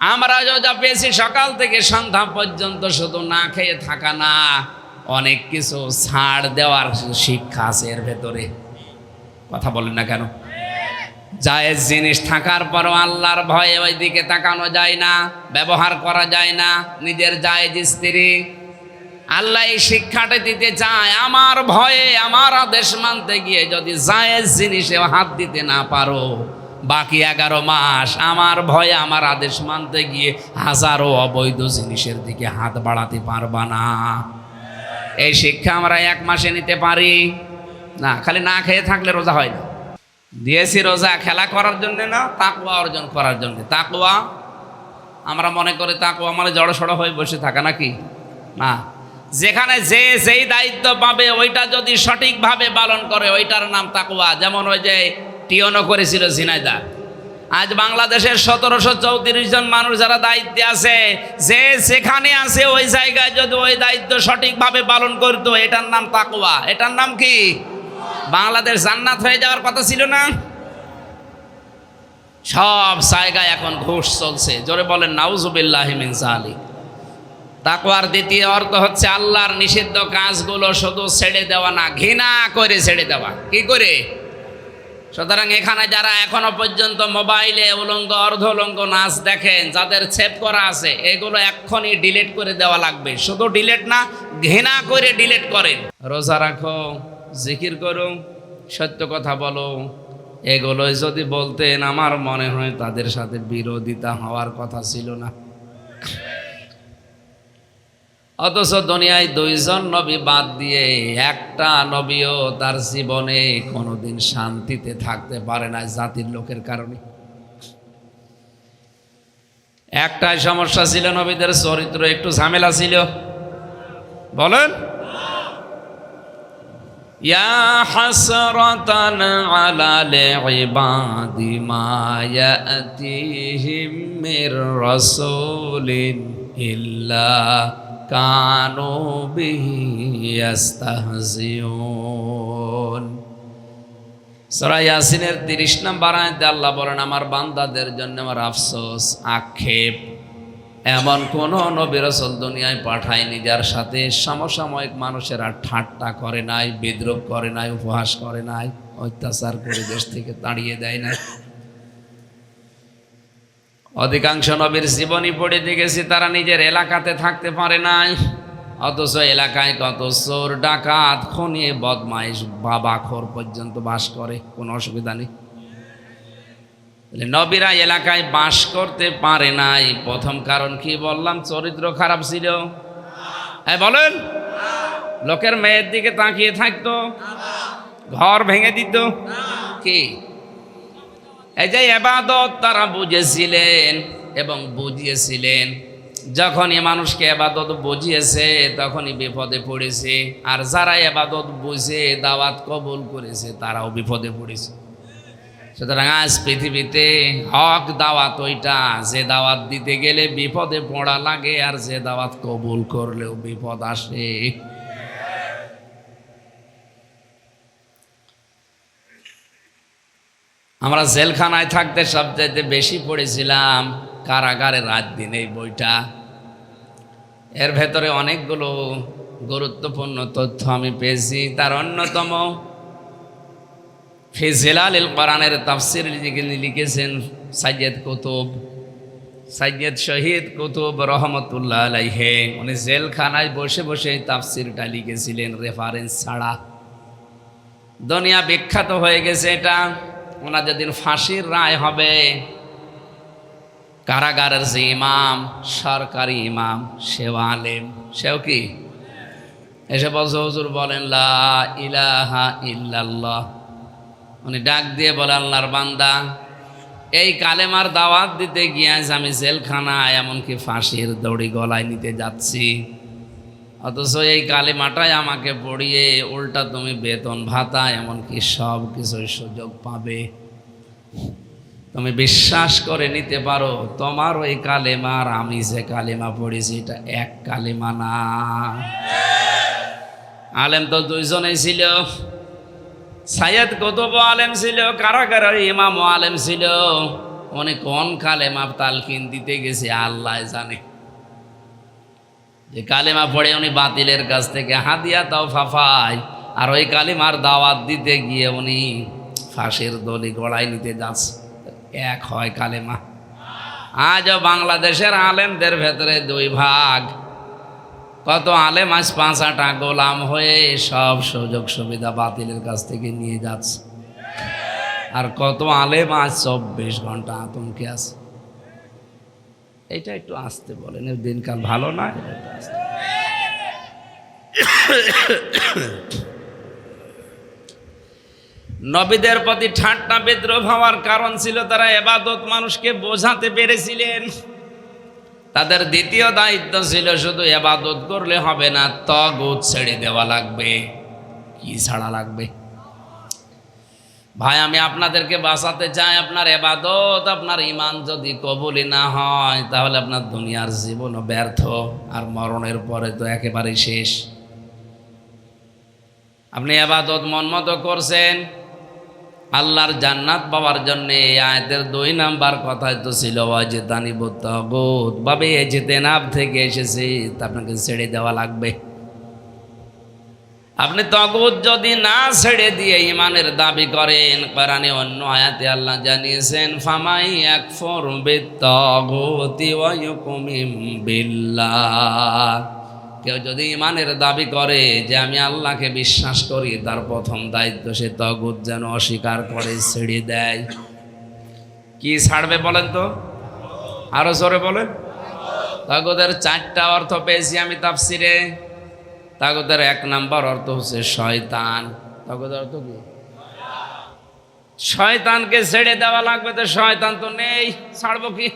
আমরা যা পেয়েছি সকাল থেকে সন্ধ্যা পর্যন্ত শুধু না খেয়ে থাকা না, অনেক কিছু ছাড় দেওয়ার শিক্ষা আছে এর ভেতরে। কথা বলেন না কেন? জায়েজ জিনিস থাকার পরও আল্লাহর ভয়ে ওই দিকে তাকানো যায় না, ব্যবহার করা যায় না। নিজের জায়েজ স্ত্রী, আল্লাহ এই শিক্ষাটা দিতে চায়। আমার ভয়ে আমার আদেশ মানতে গিয়ে যদি জায়েজ জিনিসে হাত দিতে না পারো, বাকি 11 মাস আমার ভয়ে আমার আদেশ মানতে গিয়ে হাজারো অবৈধ জিনিসের দিকে হাত বাড়াতে পারবা না। এই শিক্ষা আমরা 1 মাসে নিতে পারি না। খালি না খেয়ে থাকলে রোজা হয় না। দিয়েছি রোজা খেলা করার জন্য না, তাকওয়া অর্জন করার জন্য। তাকওয়া আমরা মনে করি তাকওয়া মানে জড়সড় হয়ে বসে থাকা, নাকি না? যেখানে যে যেই দায়িত্ব পাবে ওইটা যদি সঠিকভাবে পালন করে ওইটার নাম তাকওয়া। যেমন ওই যে টিয়নো করেছিল ঝিনাইদা। আজ বাংলাদেশের 1734 জন মানুষ যারা দায়িত্বে আছে, যে যেখানে আছে ওই জায়গায় যদি ওই দায়িত্ব সঠিকভাবে পালন করতো, এটার নাম তাকওয়া। এটার নাম কি? বাংলাদেশ জান্নাত হয়ে যাওয়ার কথা ছিল না? সব জায়গায় এখন ঘুষ চলছে। জোরে বলেন নাউজুবিল্লাহি মিন যালিক। তাকওয়ার দ্বিতীয় অর্থ হচ্ছে আল্লাহর নিষিদ্ধ কাজগুলো শুধু ছেড়ে দেওয়া না, ঘৃণা করে ছেড়ে দেওয়া। কি করে? সুতরাং এখানে যারা এখনো পর্যন্ত মোবাইলে উলঙ্গ অর্ধ উলঙ্গ নাচ দেখেন, যাদের সেভ করা আছে, এগুলো এক্ষুনি ডিলিট করে দেওয়া লাগবে। শুধু ডিলিট না, ঘৃণা করে ডিলিট করেন। রোজা রাখো, জিকির করো, সত্য কথা বলো, এগুলোই যদি বলতেন আমার মনে হয় তাদের সাথে বিরোধিতা হওয়ার কথা ছিল না। অথচ দুনিয়ায় 2 জন নবী বাদ দিয়ে একটা নবীও তার জীবনে কোনোদিন শান্তিতে থাকতে পারে না জাতির লোকের কারণে। একটাই সমস্যা ছিল, নবীদের চরিত্র একটু ঝামেলা ছিল। বলেন, ইয়া হাসরাতান আলাল ইবাদি মা ইয়াতিহিম মির রাসূলিন ইল্লা কানু বিহি ইস্তাহজিউন। সূরা ইয়াসিনের 30 নম্বর আয়াতে আল্লাহ বলেন, আমার বান্দাদের জন্য আমার আফসোস, আক্ষেপ। এমন কোন নবী রাসূল দুনিয়ায় পাঠায়নি যার সাথে সমসাময়িক মানুষেরা ঠাট্টা করে নাই, বিদ্রূপ করে নাই, উপহাস করে নাই, অত্যাচার করে দেশ থেকে তাড়িয়ে দেয় নাই। অধিকাংশ নবীর জীবনী পড়ে দেখেছি তারা নিজের এলাকাতে থাকতে পারে নাই, অথচ এলাকায় কত চোর, ডাকাত, খুনি, বদমাইশ, বাবাখোর পর্যন্ত বাস করে, কোনো অসুবিধা নেই। নবীরা এলাকায় বাস করতে পারে নাই, প্রথম কারণ কি বললাম? চরিত্র খারাপ ছিল। হ্যাঁ বলেন, লোকের মেয়ের দিকে তাকিয়ে থাকতো, ঘর ভেঙে দিত। কি? এই যে ইবাদত তারা বুঝেছিলেন এবং বুঝিয়েছিলেন। যখনই মানুষকে ইবাদত বুঝিয়েছে তখনই বিপদে পড়েছে, আর যারা ইবাদত বুঝে দাওয়াত কবুল করেছে তারাও বিপদে পড়েছে। সুতরাং আজ পৃথিবীতে হক দাওয়াত ওইটা, যে দাওয়াত দিতে গেলে বিপদে পড়া লাগে, আর যে দাওয়াত কবুল করলেও বিপদ আসে। আমরা জেলখানায় থাকতে সবচাইতে বেশি পড়েছিলাম কারাগারে রাত দিন, এই বইটা। এর ভেতরে অনেকগুলো গুরুত্বপূর্ণ তথ্য আমি পেয়েছি। তার অন্যতম ফি জিলালিল কোরআনের তাফসীর লিখেছেন সাইয়্যিদ কুতুব, সাইয়্যিদ শহীদ কুতুব রহমতুল্লাহ আলাইহি। উনি জেলখানায় বসে বসে তাফসীরটা লিখেছিলেন রেফারেন্স ছাড়া। দুনিয়া বিখ্যাত হয়ে গেছে এটা। ওনার যেদিন ফাঁসির রায় হবে, কারাগারের যে ইমাম, সরকারি ইমাম, সেও আলেম, সেও কি এসে বলছে, হুজুর বলেন লা ইলাহা ইল্লাল্লাহ। উনি ডাক দিয়ে বলে, আল্লাহর বান্দা, এই কালেমার দাওয়াত দিতে গিয়ে আজ আমি জেলখানায়, এমনকি ফাঁসির দড়ি গলায় নিতে যাচ্ছি, অথচ এই কালেমাটাই আমাকে পড়িয়ে উল্টা তুমি বেতন ভাতা এমনকি সব কিছুর সুযোগ পাবে। তুমি বিশ্বাস করে নিতে পারো তোমার ওই কালেমা আর আমি যে কালেমা পড়েছি এটা এক কালেমা না। আলেম তো 2 জনেই ছিল, সাইয়্যিদ কুতুব আলেম ছিল, কারাগারের ইমাম আলেম ছিল। উনি কোন কালেমা তালকিন দিতে গেছে আল্লাহ জানে। যে কালেমা পড়ে উনি বাতিলের কাছ থেকে হাদিয়া তাও ফাফায়, আর ওই কালেমার দাওয়াত দিতে গিয়ে উনি ফাঁসের দড়ি গড়াই নিতে যাচ্ছে। এক হয় কালেমা। আজও বাংলাদেশের আলেমদের ভেতরে দুই ভাগ। কত আলেম আজ 5-8টা গোলাম হয়ে সব সুযোগ সুবিধা বাতিলের কাছ থেকে নিয়ে যাচ্ছে, আর কত আলেম আজ 24 ঘন্টা আতঙ্কে আছে। এইটা একটু আসতে বলেন, দিনকাল ভালো না। নবীদের প্রতি ঠাট্টা বিদ্রোহ হওয়ার কারণ ছিল তারা ইবাদত মানুষকে বোঝাতে পেরেছিলেন। তাদের দ্বিতীয় দায়িত্ব ছিল শুধু ইবাদত করলে হবে না, তাগুত ছেড়ে দেওয়া লাগবে। কি ছাড়া লাগবে? ভাই আমি আপনাদেরকে বাঁচাতে চাই। আপনার ইবাদত, আপনার ঈমান যদি কবুলই না হয় তাহলে আপনার দুনিয়ার জীবনও ব্যর্থ, আর মরণের পরে তো একেবারে শেষ। আপনি ইবাদত মন মতো করছেন, আল্লাহর জান্নাত পাওয়ার জন্য এই আয়াতের 2 নাম্বার কথাই তো ছিল ওয়াজতানিবুত তাগুত, ভাবে ইজতিনাব থেকে এসেছে, আপনাকে ছেড়ে দেওয়া লাগবে। আপনি তাগুত যদি না ছেড়ে দিয়ে ঈমানের দাবি করেন, কোরআনে অন্য আয়াতে আল্লাহ জানিয়েছেন ফামাই ইয়াকফুর বিত-তাগুতি ওয়া ইউমিন বিল্লাহ, কেউ যদি ঈমানের দাবি করে যে আমি আল্লাহকে বিশ্বাস করি, তার প্রথম দায়িত্ব সে তাগুত যেন অস্বীকার করে, ছেড়ে দেয়। কি ছাড়বে বলেন তো? আরো জোরে বলেন। তাগুতের 4টা অর্থ পেয়েছি আমি তাফসিরে। তাগুতের 1 নাম্বার অর্থ হচ্ছে শয়তান। তাগুতের অর্থ কি? শয়তানকে ছেড়ে দেওয়া লাগবে। তো শয়তান তো নেই, ছাড়বো কি?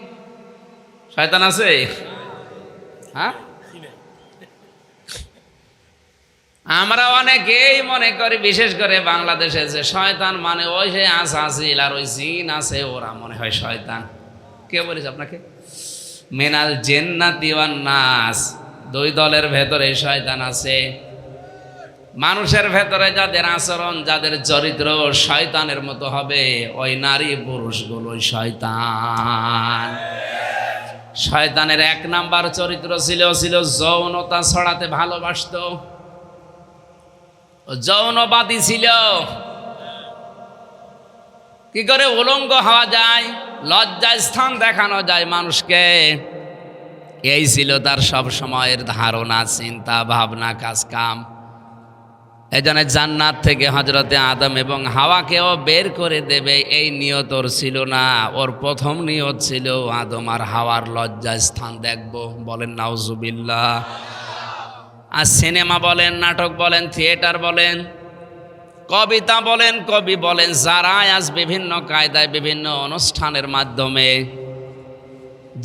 শয়তান আছে? হ্যাঁ, আমরা অনেকেই মনে করি, বিশেষ করে বাংলাদেশে, যে শয়তান মানে ওই যে আসাসিল আর ওই জিন আছে, ওরা মনে হয় শয়তান। কে বলেছে আপনাকে? মিনাল জিন্নাতি ওয়ান নাস, 2 দলের ভেতরে শয়তান আছে। মানুষের ভেতরে যাদের আচরণ, যাদের চরিত্র শয়তানের মতো হবে, ওই নারী পুরুষগুলো শয়তান। শয়তানের 1 নাম্বার চরিত্র ছিল যৌনতা ছড়াতে ভালোবাসতো, যৌনবাদী ছিল। কি করে উলঙ্গ হওয়া যায়, লজ্জায় স্থান দেখানো যায় মানুষকে, এই ছিল তার সব সময়ের ধারণা, চিন্তা ভাবনা, কাজ কাম। এজন্য জান্নাত থেকে হযরতে আদম এবং হাওয়াকেও বের করে দেবে এই নিয়ত ওর ছিল না। ওর প্রথম নিয়ত ছিল আদম আর হাওয়ার লজ্জায় স্থান দেখব। বলেন নাউজুবিল্লাহ। আর সিনেমা বলেন, নাটক বলেন, থিয়েটার বলেন, কবিতা বলেন, কবি বলেন, যারা আজ বিভিন্ন কায়দায় বিভিন্ন অনুষ্ঠানের মাধ্যমে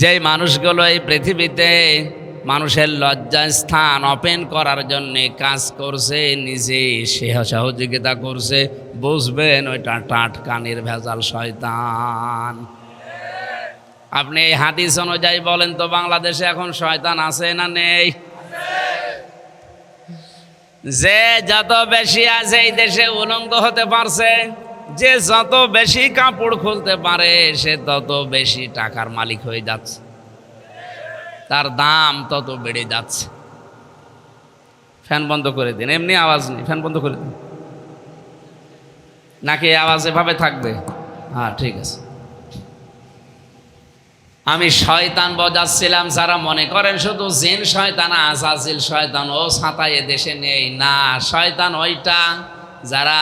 যে মানুষগুলো এই পৃথিবীতে মানুষের লজ্জার স্থান ওপেন করার জন্য কাজ করছে, নিজে সহযোগিতা করছে, বুঝবেন ওইটা টাটকা নির্ভেজাল শয়তান। আপনি এই হাদিস অনুযায়ী বলেন তো, বাংলাদেশে এখন শয়তান আছে না নেই? যে যত বেশি আছে এই দেশে উলঙ্গ হতে পারছে, যে যত বেশি কাপড় খুলতে পারে, সে তত বেশি টাকার মালিক হয়ে যাচ্ছে, তার দাম তত বেড়ে যাচ্ছে। ফ্যান বন্ধ করে দিন, এমনি আওয়াজ নেই, ফ্যান বন্ধ করে দিন। নাকি আওয়াজ এভাবে থাকবে? হ্যাঁ ঠিক আছে। আমি শয়তান বোঝাচ্ছিলাম, যারা মনে করেন শুধু জিন শয়তান, আসাসিল শয়তান ও ছাতায় দেশে নেই, না, শয়তান ওইটা যারা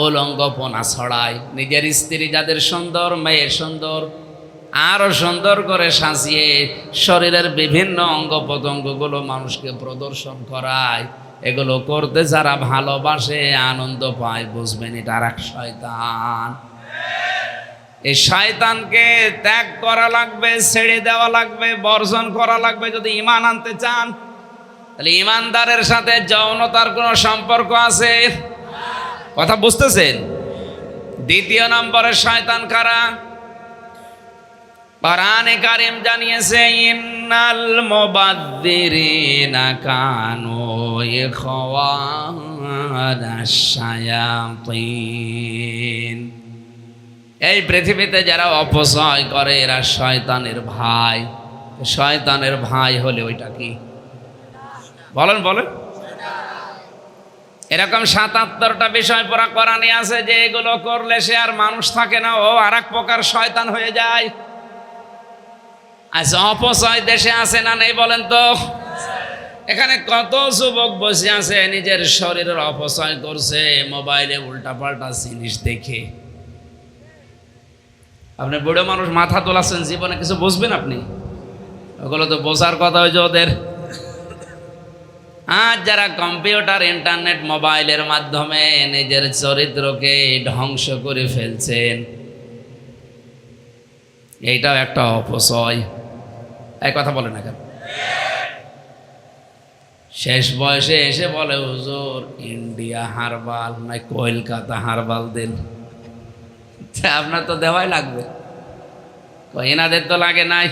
উলঙ্গপনা ছড়ায়, নিজের স্ত্রী যাদের সুন্দর, মেয়ে সুন্দর, আরো সুন্দর করে সাজিয়ে শরীরের বিভিন্ন অঙ্গ প্রত্যঙ্গগুলো মানুষকে প্রদর্শন করায়, এগুলো করতে যারা ভালোবাসে, আনন্দ পায়, বুঝবেন এটা আর এক শয়তান। এই শয়তানকে ত্যাগ করা লাগবে, ছেড়ে দেওয়া লাগবে, বর্জন করা লাগবে যদি ঈমান আনতে চান। তাহলে ঈমানদারের সাথে যৌনতার কোনো সম্পর্ক আছে? কথা বুঝতেছেন? 2 নম্বরের শয়তান কারা? কোরআনে কারীম জানিয়েছে ইন্নাল মুবাদ্দিরিনা কানু ইখওয়ানাশ শায়াতিন। এই পৃথিবীতে যারা অপচয় করে এরা শয়তানের ভাই। শয়তানের ভাই হলে ওইটা কি বলেন বলেন? এরকম ৭৭টা বিষয় পড়া কোরআনে আছে যে এগুলো করলে সে আর মানুষ থাকে না, ও আর এক প্রকার শয়তান হয়ে যায়। আচ্ছা, অপচয় দেশে আছে না নেই বলেন তো? এখানে কত যুবক বসে আছে নিজের শরীরের অপচয় করছে মোবাইলে উল্টাপাল্টা জিনিস দেখে। আপনি বুড়ো মানুষ মাথা তোলাচ্ছেন, জীবনে কিছু বুঝবেন আপনি? ওগুলো তো বোঝার কথা হয়েছে ওদের। আর যারা কম্পিউটার, ইন্টারনেট, মোবাইলের মাধ্যমে নিজের চরিত্রকে ধ্বংস করে ফেলছেন, এইটাও একটা অপচয়। এই কথা বলে না কেন? শেষ বয়সে এসে বলে হুজুর ইন্ডিয়া হারবাল না কলকাতা হারবাল দেন। আপনার তো দেওয়াই লাগবে, এনাদের তো লাগে নাই।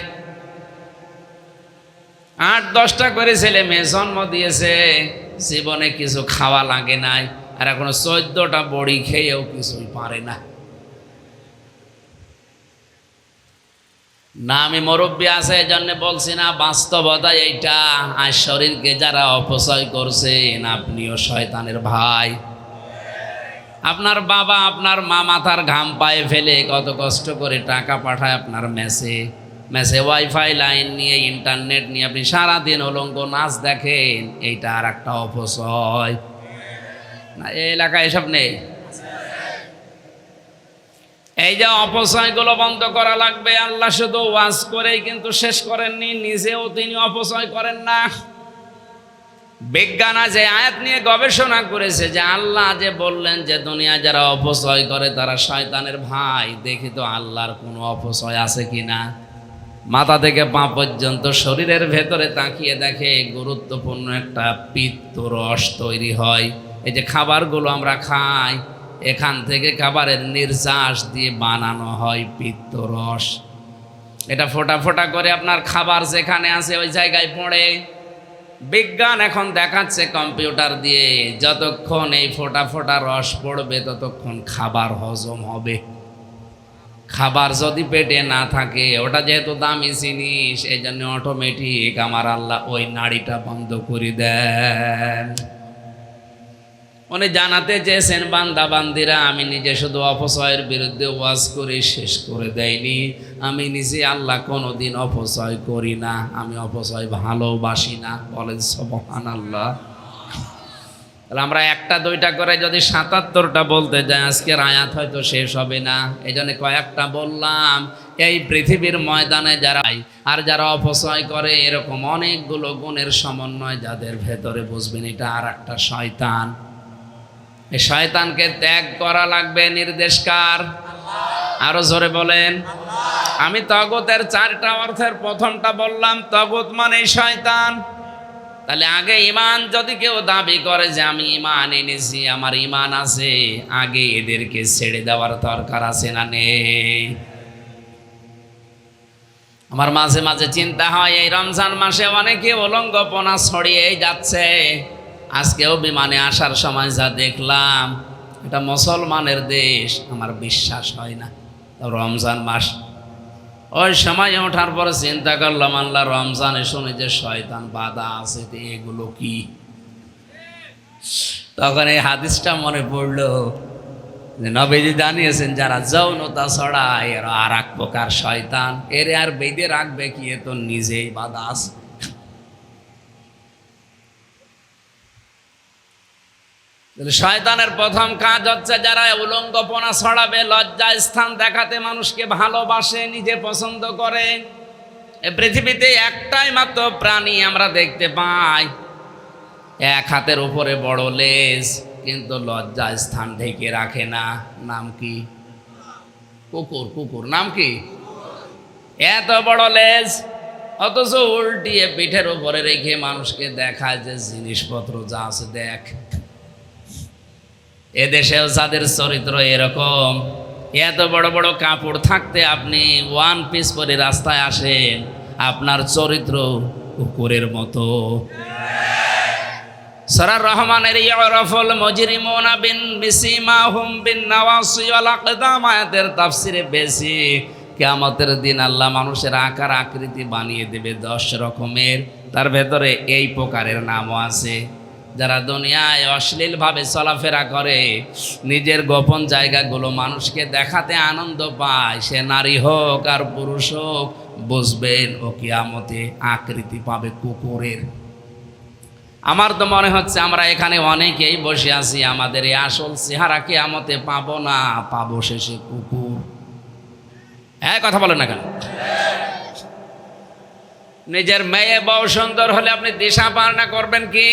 ৮-১০টা করে ছেলে মেয়ে জন্ম দিয়েছে, জীবনে কিছু খাওয়া লাগে নাই, আর এখন ১৪টা বড়ি খেয়েও কিছুই পারে না। না আমি মুরব্বী আছে এই জন্য বলছি না, বাস্তবতা এইটা। আর শরীরকে যারা অপচয় করছেন আপনিও শয়তানের ভাই। আপনার বাবা আপনার মা মাথার ঘাম পায়ে ফেলে কত কষ্ট করে টাকা পাঠায় আপনার মেসে ওয়াইফাই লাইন নিয়ে, ইন্টারনেট নিয়ে আপনি সারাদিন উলঙ্গ নাচ দেখেন, এইটা আর একটা অপচয় না? এই এলাকায় এসব নেই? এই যে অপচয়গুলো বন্ধ করা লাগবে। আল্লাহ শুধু ওয়াজ করেই কিন্তু শেষ করেননি, নিজেও তিনি অপচয় করেন না। বিজ্ঞান যে আয়াত নিয়ে গবেষণা করেছে যে আল্লাহ যে বললেন যে দুনিয়া যারা অপচয় করে তারা শয়তানের ভাই, দেখি তো আল্লাহর কোনো অপচয় আছে কিনা। মাথা থেকে পা পর্যন্ত শরীরের ভেতরে তাকিয়ে দেখে গুরুত্বপূর্ণ একটা পিত্ত রস তৈরি হয়। এই যে খাবারগুলো আমরা খাই, এখান থেকে খাবারের নির্যাস দিয়ে বানানো হয় পিত্ত রস। এটা ফোঁটা ফোঁটা করে আপনার খাবার যেখানে আছে ওই জায়গায় পড়ে। বিজ্ঞান এখন দেখাচ্ছে কম্পিউটার দিয়ে, যতক্ষণ এই ফোঁটা ফোঁটা রস পড়বে ততক্ষণ খাবার হজম হবে। খাবার যদি পেটে না থাকে, ওটা যেহেতু দামি জিনিস, এই জন্য অটোমেটিক আমার আল্লাহ ওই নাড়িটা বন্ধ করে দেন। উনি জানাতে চেয়েছেন বান্দা বান্দিরা, আমি নিজে শুধু অপচয়ের বিরুদ্ধে ওয়াজ করে শেষ করে দেয়নি, আমি নিজে আল্লাহ কোনোদিন অপচয় করি না, আমি অপচয় ভালোবাসি না। বলেন সুবহানাল্লাহ। তাহলে আমরা একটা দুইটা করে যদি ৭৭টা বলতে যাই আজকের আয়াত হয়তো শেষ হবে না। এই জন্য কয়েকটা বললাম। এই পৃথিবীর ময়দানে যারা আর যারা অপচয় করে, এরকম অনেকগুলো গুণের সমন্বয় যাদের ভেতরে, বুঝবেন এটা আর একটা শয়তান। এই শয়তানকে ত্যাগ করা লাগবে। নির্দেশ কার? আরো জোরে বলেন। আমি তগুতের 4টা অর্থের প্রথমটা বললাম, তগুত মানে শয়তান। তাহলে আগে ঈমান যদি কেউ দাবি করে যে আমি ঈমান এনেছি, আমার ঈমান আছে, আগে এদেরকে ছেড়ে দেওয়ার দরকার আছে না নেই? আমার মাঝে মাঝে চিন্তা হয় এই রমজান মাসে অনেকে উলঙ্গপনা ছড়িয়ে যাচ্ছে। আজকেও বিমানে আসার সময় যা দেখলাম, এটা মুসলমানের দেশ, আমার বিশ্বাস হয় না। রমজান মাস, ওই সময় ওঠার পরে চিন্তা করলাম আল্লাহ, রমজানে শুনে যে শয়তান বাধা আছে, এগুলো কি? তখন এই হাদিসটা মনে পড়লো যে নবীজি জানিয়েছেন যারা যৌনতা ছড়ায় এরা আর এক প্রকার শয়তান, এরে আর বেঁধে রাখবে কি? এ তো নিজেই বাধা আছে। শয়তানের প্রথম কাজ হচ্ছে যারা উলঙ্গপনা ছড়াবে, লজ্জা স্থান দেখাতে মানুষকে ভালোবাসে, নিজে পছন্দ করে। এই পৃথিবীতে একটাই মাত্র প্রাণী আমরা দেখতে পাই, এক হাতের উপরে বড় লেজ, কিন্তু লজ্জা স্থান ঢেকে রাখে না। নাম কি? কুকুর। কুকুর নাম কি? এত বড় লেজ, অথচ উল্টিয়ে পিঠের উপরে রেখে মানুষকে দেখায় যে জিনিসপত্র যা আছে দেখ। এদেশেও যাদের চরিত্র এরকম, এত বড় বড় কাপড় থাকতে আপনি ওয়ান পিস পরে রাস্তায় আসেন, আপনার চরিত্র কুকুরের মতো। সূরা রহমানের ইয়ারাফুল মুজরিমুনা বিন বিসিমাহুম বিন নাওয়াসি ওয়াল আকদাম আয়াতের তাফসিরে বেশি কিয়ামতের দিন আল্লাহ মানুষের আকার আকৃতি বানিয়ে দেবে 10 রকমের, তার ভেতরে এই প্রকারের নামও আছে। যারা দুনিয়ায় অশ্লীলভাবে চলাফেরা করে, নিজের গোপন জায়গাগুলো মানুষকে দেখাতে আনন্দ পায়, সে নারী হোক আর পুরুষ হোক, বুঝবেন ও কিয়ামতে আকৃতি পাবে কুকুরের। আমার তো মনে হচ্ছে আমরা এখানে অনেকেই বসে আছি, আমাদের এই আসল চেহারা কিয়ামতে পাবো না, পাবো শেষে কুকুর। হ্যাঁ, কথা বলেন না কেন? নিজের মেয়ে বউ সুন্দর হলে আপনি দিশা পালনা করবেন কি?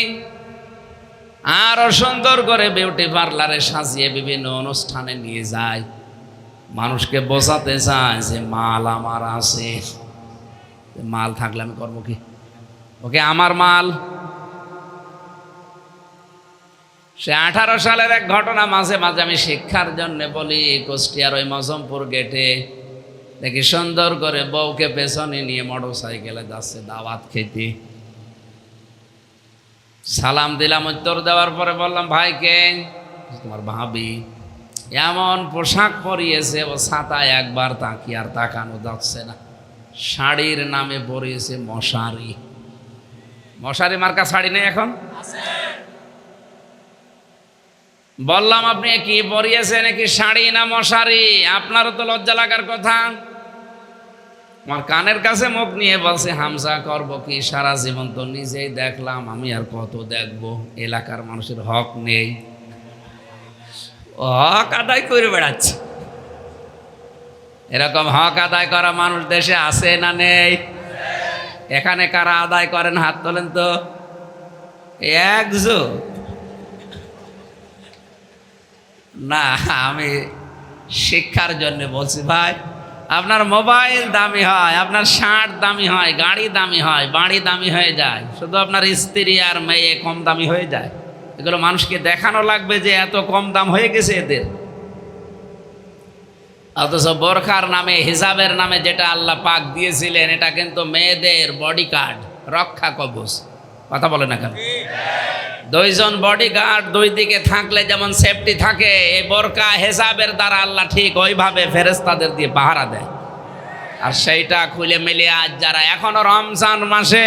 আরো সুন্দর করে বিউটি পার্লারে সাজিয়ে বিভিন্ন অনুষ্ঠানে নিয়ে যায়, মানুষকে বোঝাতে চায় যে মাল আমার আছে। মাল থাকলে আমি করবো কি? ওকে আমার মাল। সে 18 সালের এক ঘটনা মাঝে মাঝে আমি শিক্ষার জন্য বলি। কুষ্টিয়ার ওই মজমপুর গেটে দেখি সুন্দর করে বউকে পেছনে নিয়ে মোটরসাইকেলে যাচ্ছে দাওয়াত খেতে। সালাম দিলাম, উত্তর দেওয়ার পরে বললাম, ভাইকে? তোমার ভাবি। এমন পোশাক পরিয়েছে, ও ছাতায় একবার তাকিয়ে আর তাকানো যাচ্ছে না। শাড়ির নামে পরিয়েছে মশারি। মশারি মার্কা শাড়ি নেই এখন? বললাম, আপনি কি পরিয়েছেন, নাকি শাড়ি না মশারি? আপনারও তো লজ্জা লাগার কথা। আমার কানের কাছে মুখ নিয়ে বলছে, হামজা করবো কি? সারা জীবন তো নিজেই দেখলাম, আমি আর কত দেখবো? এলাকার মানুষের হক নেই, হক আদায় করে বেড়াচ্ছে। এরকম হক আদায় করা মানুষ দেশে আছে না নেই? এখানে কারা আদায় করেন হাত তোলেন তো। একজন না, আমি শিক্ষার জন্য বলছি ভাই। আপনার মোবাইল দামি হয়, আপনার শার্ট দামি হয়, গাড়ি দামি হয়, বাড়ি দামি হয়ে যায়, শুধু আপনার স্ত্রী আর মেয়ে কম দামি হয়ে যায়। এগুলো মানুষকে দেখানো লাগবে যে এত কম দাম হয়ে গেছে এদের। অথচ বোরখার নামে, হিজাবের নামে যেটা আল্লাহ পাক দিয়েছিলেন, এটা কিন্তু মেয়েদের বডি গার্ড, রক্ষা কবচ। কথা বলে না কেন? 2 জন বডি গার্ড 2 দিকে থাকলে যেমন সেফটি থাকে, এই বোরকা হিজাবের দ্বারা আল্লাহ ঠিক ওইভাবে ফেরেশতাদের দিয়ে পাহারা দেয়। আর সেইটা খুলে মিলে আজ যারা এখনো রমজান মাসে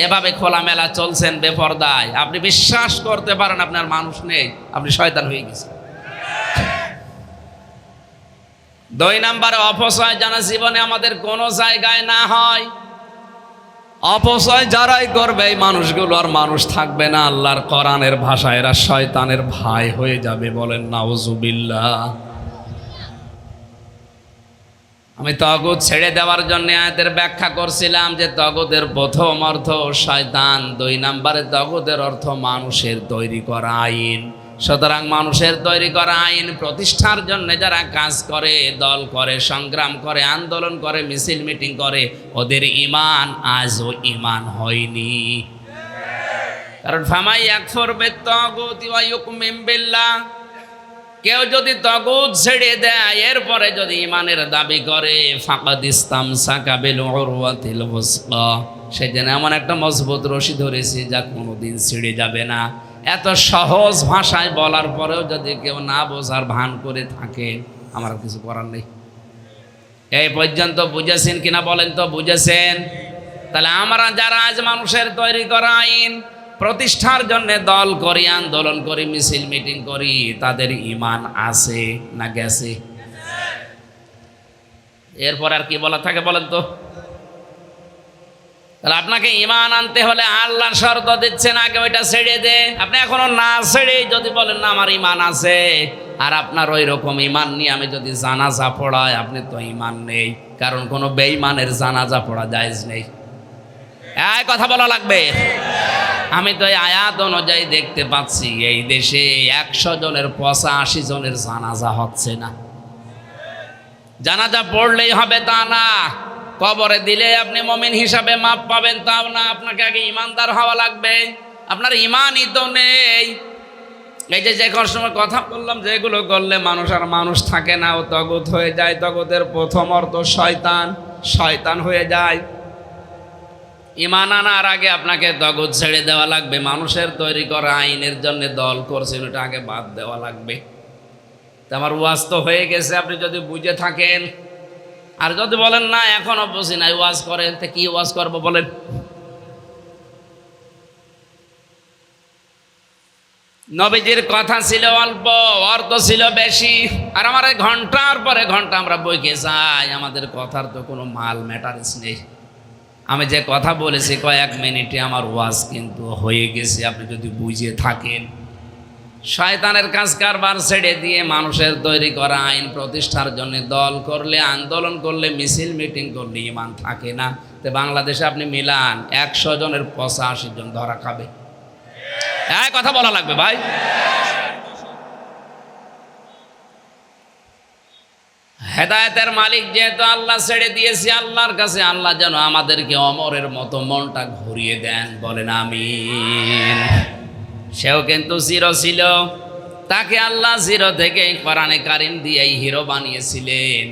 এভাবে খোলামেলা চলছেন বেপরদায়, আপনি বিশ্বাস করতে পারেন আপনার মানুষ নেই, আপনি শয়তান হয়ে গেছেন। 2 নম্বরে অপচয় যেন জীবনে আমাদের কোনো জায়গায় না হয়। অপচয় যারাই করবে এই মানুষগুলো আর মানুষ থাকবে না। আল্লাহর কোরআনের ভাষায় এরা শয়তানের ভাই হয়ে যাবে। বলেন নাউজুবিল্লাহ। আমি তাগুত ছেড়ে দেওয়ার জন্য আয়াতের ব্যাখ্যা করছিলাম যে তাগুতের প্রথম অর্থ শয়তান, 2 নম্বরে তাগুতের অর্থ মানুষের তৈরি করা আইন। সুতরাং মানুষের তৈরি করা আইন প্রতিষ্ঠার জন্য যারা কাজ করে, দল করে, সংগ্রাম করে, আন্দোলন করে, মিছিল মিটিং করে, ওদের ঈমান আজও ঈমান হয়নি। কারণ ফামাই ইয়াকফুর বিত-তাগুতি ওয়া ইউমিন বিল্লাহ, কেউ যদি তাগুত ছেড়ে দেয় এরপরে যদি ঈমানের দাবি করে, ফাকাদ ইসতামসাকা বিল উরওয়াতিল ওয়াসকা, সে যেন এমন একটা মজবুত রশি ধরেছে যা কোনোদিন ছিঁড়ে যাবে না। এত সহজ ভাষায় বলার পরেও যদি কেউ না বোঝার ভান করে থাকে, আমার কিছু করার নেই। এই পর্যন্ত বুঝেছেন কিনা বলেন তো? বুঝেছেন? তাহলে আমরা যারা আজ মানুষের তৈরি করা আইন প্রতিষ্ঠার জন্য দল করি, আন্দোলন করি, মিছিল মিটিং করি, তাদের ঈমান আছে না গেছে? এরপর আর কি বলা থাকে বলেন তো? তাহলে আপনাকে ঈমান আনতে হলে আল্লাহর শর্ত দিচ্ছেন, আগে ওইটা ছেড়ে দে। আপনি এখনো না ছেড়ে যদি বলেন না আমার ঈমান আছে, আর আপনার ওই রকম ঈমান নিয়ে আমি যদি জানাজা পড়াই, আপনি তো ঈমান নেই। কারণ কোনো বেঈমানের জানাজা পড়া জায়েজ নেই। এই কথা বলা লাগবে। আমি তো এই আয়াত অনুযায়ী দেখতে পাচ্ছি এই দেশে 100 জনের 85 জনের জানাজা হচ্ছে না। জানাজা পড়লেই হবে তা না, কবরে দিলে আপনি মুমিন হিসাবে মাপ পাবেন তাও না, আপনাকে আগে ইমানদার হওয়া লাগবে। আপনার ঈমানই তো নেই। এই যে সময় কথা বললাম, যেগুলো করলে মানুষ আর মানুষ থাকে না, ও তাগুত হয়ে যায়। তাগুতের প্রথম অর্থ শয়তান, শয়তান হয়ে যায়। ঈমান আনার আগে আপনাকে তগুত ছেড়ে দেওয়া লাগবে, মানুষের তৈরি করা আইনের জন্য দল করছেন ওটা আগে বাদ দেওয়া লাগবে। তা আমার ওয়াজ তো হয়ে গেছে, আপনি যদি বুঝে থাকেন। আর যদি বলেন না এখনো বুঝি নাই, ওয়াজ করেন, তো কি ওয়াজ করবো বলেন? নবীজির কথা ছিল অল্প, অর্থ ছিল বেশি। আর আমার ঘন্টার পরে ঘন্টা আমরা বইকে যাই, আমাদের কথার তো কোনো মাল ম্যাটারস নেই। আমি যে কথা বলেছি কয়েক মিনিটে আমার ওয়াজ কিন্তু হয়ে গেছে, আপনি যদি বুঝে থাকেন। শয়তানের কাজ কারবার ছেড়ে দিয়ে মানুষের তৈরি করা আইন প্রতিষ্ঠার জন্য দল করলে, আন্দোলন করলে, মিছিল মিটিং করলে ঈমান থাকে না। তো বাংলাদেশে আপনি মিলান 100 জনের 85 জন ধরা খাবে। কথা বলা লাগবে ভাই। হেদায়েতের মালিক যেহেতু আল্লাহ ছেড়ে দিয়েছি আল্লাহর কাছে, আল্লাহ যেন আমাদেরকে অমরের মতো মনটা ঘুরিয়ে দেন, বলেন আমিন। সেও কিন্তু জিরো ছিল, তাকে আল্লাহ জিরো থেকে কোরআনে কারিম দিয়ে হিরো বানিয়েছিলেন।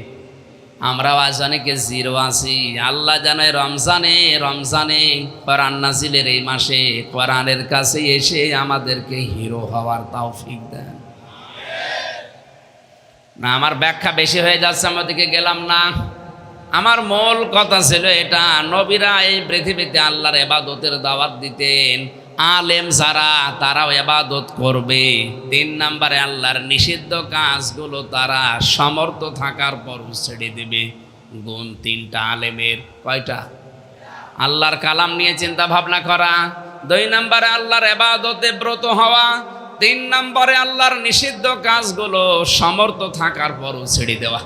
আমরাও আজ অনেকে জিরো আছি। আল্লাহ জানে রমজানে কোরআন নাজিলের এই মাসে কোরআনের কাছে এসে আমাদেরকে হিরো হওয়ার তৌফিক দেন না। আমার ব্যাখ্যা বেশি হয়ে যাচ্ছে, আমার দিকে গেলাম না। আমার মূল কথা ছিল এটা, নবীরা এই পৃথিবীতে আল্লাহর ইবাদতের দাওয়াত দিতেন। আলেম যারা তারাও ইবাদত করবে। 3 নম্বরে আল্লাহর নিষিদ্ধ কাজগুলো তারা সমর্থ থাকার পর ছেড়ে দেবে। গুণ 3টা আলেমের। কয়টা? আল্লাহর কালাম নিয়ে চিন্তা ভাবনা করা, 2 নম্বরে আল্লাহর ইবাদতে ব্রত হওয়া, 3 নম্বরে আল্লাহর নিষিদ্ধ কাজগুলো সমর্থ থাকার পরও ছেড়ে দেওয়া।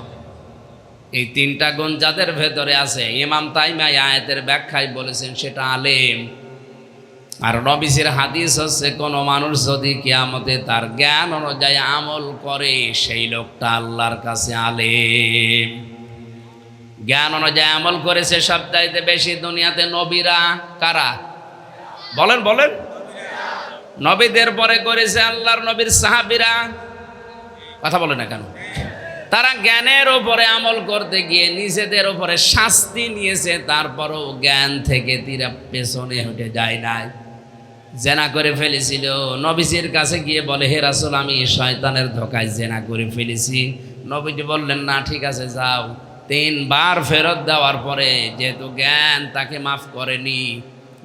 এই 3টা গুণ যাদের ভেতরে আছে, ইমাম তাইমি আয়াতের ব্যাখ্যায় বলেছেন সেটা আলেম। আর নবীজির হাদিস হচ্ছে, কোনো মানুষ যদি কিয়ামতে তার জ্ঞান অনুযায়ী আমল করে সেই লোকটা আল্লাহর কাছে আলেম। জ্ঞান অনুযায়ী আমল করেছে সবচাইতে বেশি দুনিয়াতে নবীরা। কারা? বলেন বলেন। নবীদের পরে করেছে আল্লাহর নবীর সাহাবীরা। কথা বলে না কেন? তারা জ্ঞানের উপরে আমল করতে গিয়ে নিজেদের উপরে শাস্তি নিয়েছে, তারপরও জ্ঞান থেকে তারা পেছনে হটে যায় নাই। জেনা করে ফেলেছিল, নবীজির কাছে গিয়ে বলে, হে রাসূল আমি শয়তানের ধোঁকায় জেনা করে ফেলেছি। নবীজি বললেন না ঠিক আছে যাও। 3 বার ফেরত দেওয়ার পরে যেহেতু জ্ঞান তাকে মাফ করেনি,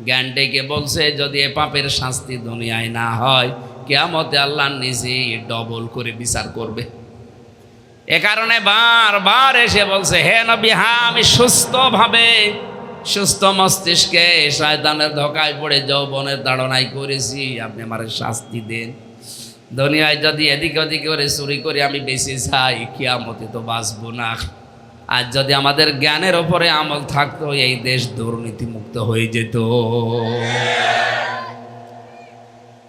জ্ঞান ডেকে বলছে যদি এ পাপের শাস্তি দুনিয়ায় না হয়, কিয়ামতে আল্লাহ নিজেই ডবল করে বিচার করবে। এ কারণে বারবার এসে বলছে, হে নবী হ্যাঁ আমি সুস্থভাবে, সুস্থ মস্তিষ্কে শয়তানের ধোঁকায় পড়ে যৌবনের তাড়নায় করেছি, আপনি আমার শাস্তি দেন। দুনিয়ায় যদি এদিক ওদিক করে চুরি করে আমি বেঁচে যাই, কিয়ামতে তো বাঁচবো না। আর যদি আমাদের জ্ঞানের ওপরে আমল থাকতো, এই দেশ দুর্নীতি মুক্ত হয়ে যেত।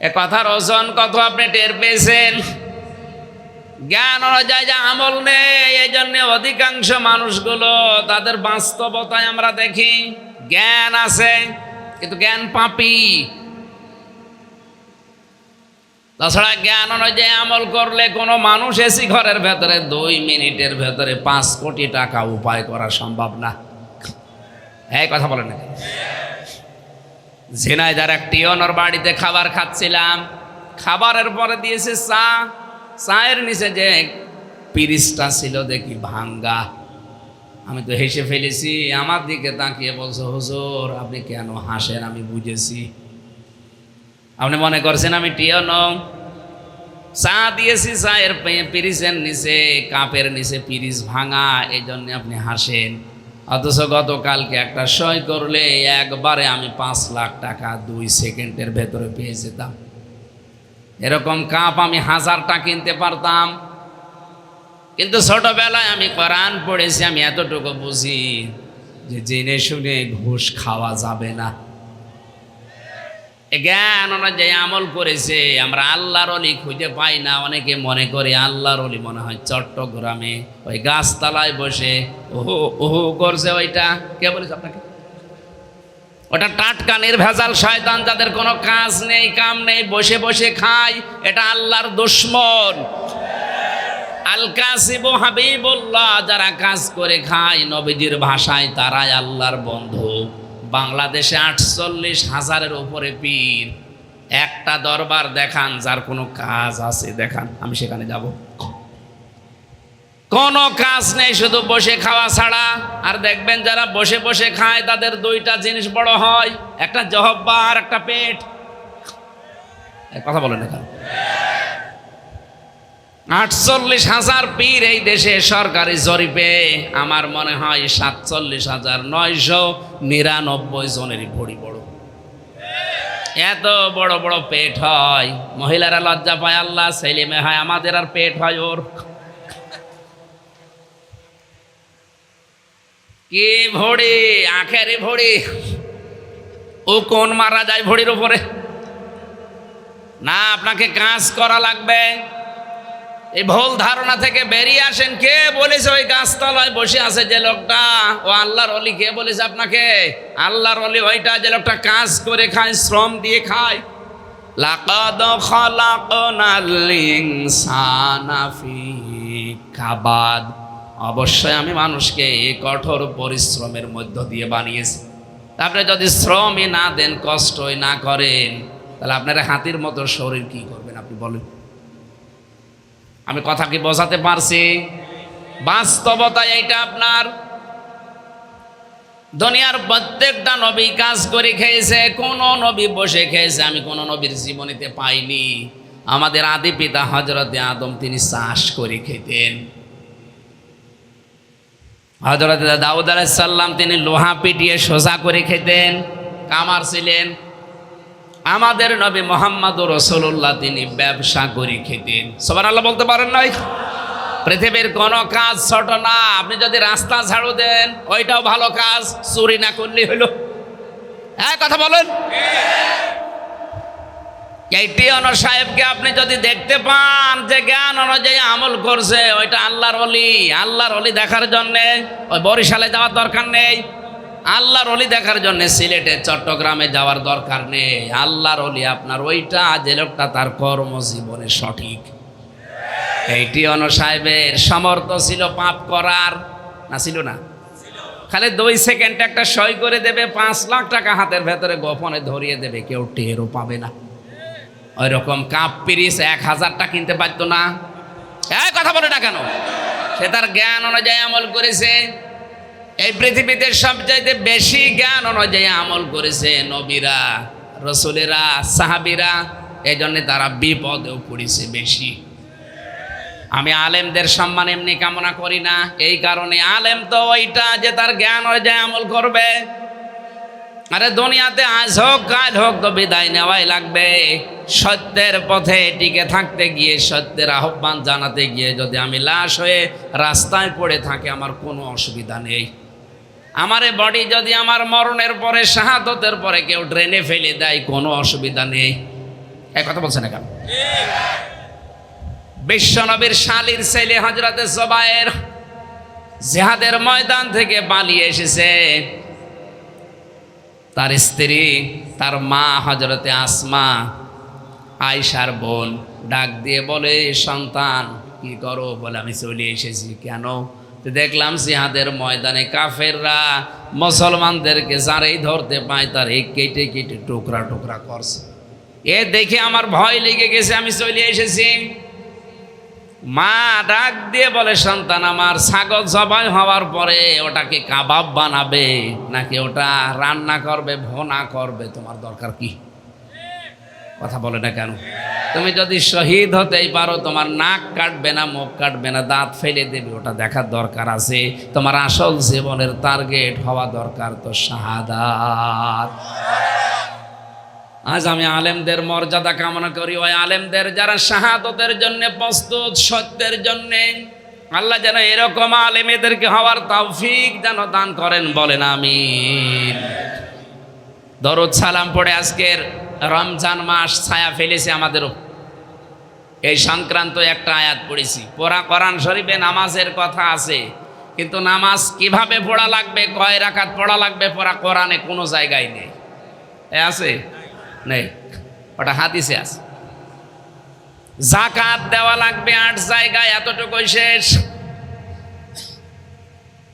এ কথার ওজন কত আপনি টের পেয়েছেন? জ্ঞান অনুযায়ী যা আমল নেই, এই জন্য অধিকাংশ মানুষগুলো তাদের বাস্তবতায় আমরা দেখি জ্ঞান আছে কিন্তু জ্ঞান পাপী। তাছাড়া জ্ঞান অনুযায়ী আমল করলে কোনো মানুষ এসি ঘরের ভেতরে 2 মিনিটের ভেতরে 5 কোটি টাকা উপায় করা সম্ভব না। এই কথা বলেন না। ঝিনাইদার এক টিওনর বাড়িতে খাবার খাচ্ছিলাম, খাবারের পরে দিয়েছে চা। চায়ের নিচে যে পিরিচটা ছিল দেখি ভাঙ্গা। আমি তো হেসে ফেলেছি। আমার দিকে তাকিয়ে বলছে, হুজুর আপনি কেন হাসেন? আমি বুঝেছি আপনি মনে করছেন আমি টিওন। চা দিয়েছি, চায়ের পিরিচের নিচে, কাপের নিচে পিরিচ ভাঙা, এই জন্য আপনি হাসেন। অথচ গতকালকে একটা সই করলে একবারে আমি 5 লাখ টাকা 2 সেকেন্ডের ভেতরে পেয়ে যেতাম। এরকম কাপ আমি 1000টা কিনতে পারতাম। কিন্তু ছোটবেলায় আমি কোরআন পড়েছি, আমি এতটুকু বুঝি যে জেনে শুনে ঘুষ খাওয়া যাবে না। জ্ঞান অনুযায়ী আমল করেছে। আমরা আল্লাহর ওলি খুঁজে পাই না। অনেকে মনে করে আল্লাহর ওলি মনে হয় চট্টগ্রামে ওই গাছতলায় বসে ওহো ওহো করছে। ওইটা কে বলেছে আপনাকে? ওটা টাটকা নির্ভেজাল শয়তান, যাদের কোনো কাজ নেই কাম নেই, বসে বসে খায়। এটা আল্লাহর দুশমন। আল কাসিবু হাবিবুল্লাহ, যারা কাজ করে খায় নবীজির ভাষায় তারাই আল্লাহর বন্ধু। বাংলাদেশে 48,000-এর উপরে পীর। একটা দরবার দেখান যার কোনো কাজ আছে, দেখান, আমি সেখানে যাব। কোনো কাজ নেই, শুধু বসে খাওয়া ছাড়া। আর দেখবেন যারা বসে বসে খায় তাদের দুইটা জিনিস বড় হয়, একটা জহব্বা আর একটা পেট। কথা বলেন না কেন? 48,000 পীর এই দেশে সরকারি জরিপে আমার মনে হয় 47,999 জনেরই ভরি বড়। এত বড় বড় পেট হয়, মহিলারা লজ্জা পায় আল্লাহ, ছেলে মেয়ে হয় আমাদের, আর পেট হয় ওর। কি ভড়ি, আখেরি ভড়ি। ও কোন মারা যায় ভড়ির উপরে? না, আপনাকে কাজ করা লাগবে। এই ভুল ধারণা থেকে বেরিয়ে আসেন। কে বলেছে ওই গাছতলায় বসে আছে যে লোকটা ও আল্লাহর ওলি? কে বলেছে আপনাকে? আল্লাহর ওলি ওইটা যে লোকটা কাজ করে খায়, শ্রম দিয়ে খায়। লাকাদ খালাকনাল ইনসানা ফি কাবাদ। অবশ্যই আমি মানুষকে এই কঠোর পরিশ্রমের মধ্য দিয়ে বানিয়েছি। আপনি যদি শ্রমই না দেন, কষ্টই না করেন, তাহলে আপনার হাতির মতো শরীর কি করবেন আপনি বলেন? আমি কথা কি বোঝাতে পারছি? বাস্তবতা এইটা। আপনার দুনিয়ার প্রত্যেকটা নবী কাজ করে খেয়েছে, কোন নবী বসে খেয়েছে আমি কোন নবীর জীবনীতে পাইনি। আমাদের আদি পিতা হযরতে আদম, তিনি চাষ করে খেতেন। হযরতে দাউদ আলাইহিস সালাম, তিনি লোহা পিটিয়ে সোজা করে খেতেন, কামার ছিলেন। আমাদের নবী মুহাম্মদুর রাসূলুল্লাহ, তিনি ব্যবসা করে খেতেন। সুবহানাল্লাহ বলতে পারেন নাই? পৃথিবীর কোনো কাজ ছোট না। আপনি যদি রাস্তা ঝাড়ু দেন, ওইটাও ভালো কাজ, চুরি না করলেই হলো। হ্যাঁ, কথা বলেন। এই টিয়ানো সাহেবকে আপনি যদি দেখতে পান যে জ্ঞান অনুযায়ী আমল করছে, ওইটা আল্লাহর ওলি। আল্লাহর ওলি দেখার জন্যে ওই বরিশালে যাওয়ার দরকার নেই। আল্লাহর ওলি দেখার জন্য সিলেটে, চট্টগ্রামে যাওয়ার দরকার নেই। আল্লাহর ওলি আপনার ওইটা যে লোকটা তার কর্মজীবনে সঠিক। এই টিয়ানো সাহেবের সামর্থ্য ছিল পাপ করার, না ছিল না? খালি 2 সেকেন্ড একটা সই করে দেবে, 5 লাখ টাকা হাতের ভেতরে গোপনে ধরিয়ে দেবে, কেউ টেরও পাবে না। ওই রকম কাপ পিরিস 1000টা কিনতে পারতো না। কথা বলে না কেন? সে তার জ্ঞান অনুযায়ী আমল করেছে। এই পৃথিবীতে সবচাইতে বেশি জ্ঞান অনুযায়ী আমল করেছে নবীরা, রসুলেরা, সাহাবীরা। এই জন্য তারা বিপদেও পড়েছে বেশি। আমি আলেমদের সম্মান এমনি কামনা করি না, এই কারণে আলেম তো ওইটা যে তার জ্ঞান অনুযায়ী আমল করবে। আরে দুনিয়াতে আজ হোক কাল হোক তো বিদায় নেওয়াই লাগবে। সত্যের পথে টিকে থাকতে গিয়ে, সত্যের আহ্বান জানাতে গিয়ে যদি আমি লাশ হয়ে রাস্তায় পড়ে থাকি, আমার কোনো অসুবিধা নেই। আমার এই বডি যদি আমার মরণের পরে, শাহাদতের পরে কেউ ড্রেনে ফেলে দেয়, কোনো অসুবিধা নেই। এই কথা বলছে না কেন? বিশ্বনবীর শালীর ছেলে হযরতে জুবায়ের জিহাদের ময়দান থেকে পালিয়ে এসেছে। তার স্ত্রী, তার মা হযরতে আসমা, আয়েশার বোন, ডাক দিয়ে বলে, সন্তান কি করো? বলে আমি চলে এসেছি। কেন? দেখলাম জিহাদের ময়দানে কাফেররা মুসলমানদেরকে যারাই ধরতে পায় তার কেটে কেটে টুকরা টুকরা করছে। এ দেখে আমার ভয় লেগে গেছে, আমি চলে এসেছি। মা ডাক দিয়ে বলে, সন্তান আমার, ছাগল জবাই হওয়ার পরে ওটাকে কাবাব বানাবে নাকি ওটা রান্না করবে, ভোনা করবে, তোমার দরকার কি? কথা বলে না কেন? তুমি যদি শহীদ হতেই পারো, তোমার নাক কাটবে না, মুখ কাটবে না, দাঁত ফেলে দেবে, ওটা দেখার দরকার আছে। তোমার আসল জীবনের টার্গেট হওয়া দরকার তো শাহাদাত। আজ আমি আলেমদের মর্যাদা কামনা করি, ওই আলেমদের যারা শাহাদতের জন্য প্রস্তুত, সত্যের জন্য। আল্লাহ যেন এরকম আলেমেদেরকে হওয়ার তৌফিক যেন দান করেন, বলেন আমিন। দরুদ সালাম পড়ে আজকের রমজান মাস ছায়া ফেলেছে আমাদেরও। এই সংক্রান্ত একটা আয়াত পড়েছি। পড়া কোরআন শরীফে নামাজের কথা আছে, কিন্তু নামাজ কিভাবে পড়া লাগবে, কয় রাকাত পড়া লাগবে, পড়া কোরআনে কোনো জায়গায় নেই। আছে? নেই, ওটা হাদিসে আছে। যাকাত দেওয়া লাগবে 8 জায়গায়, এতটুকুই শেষ।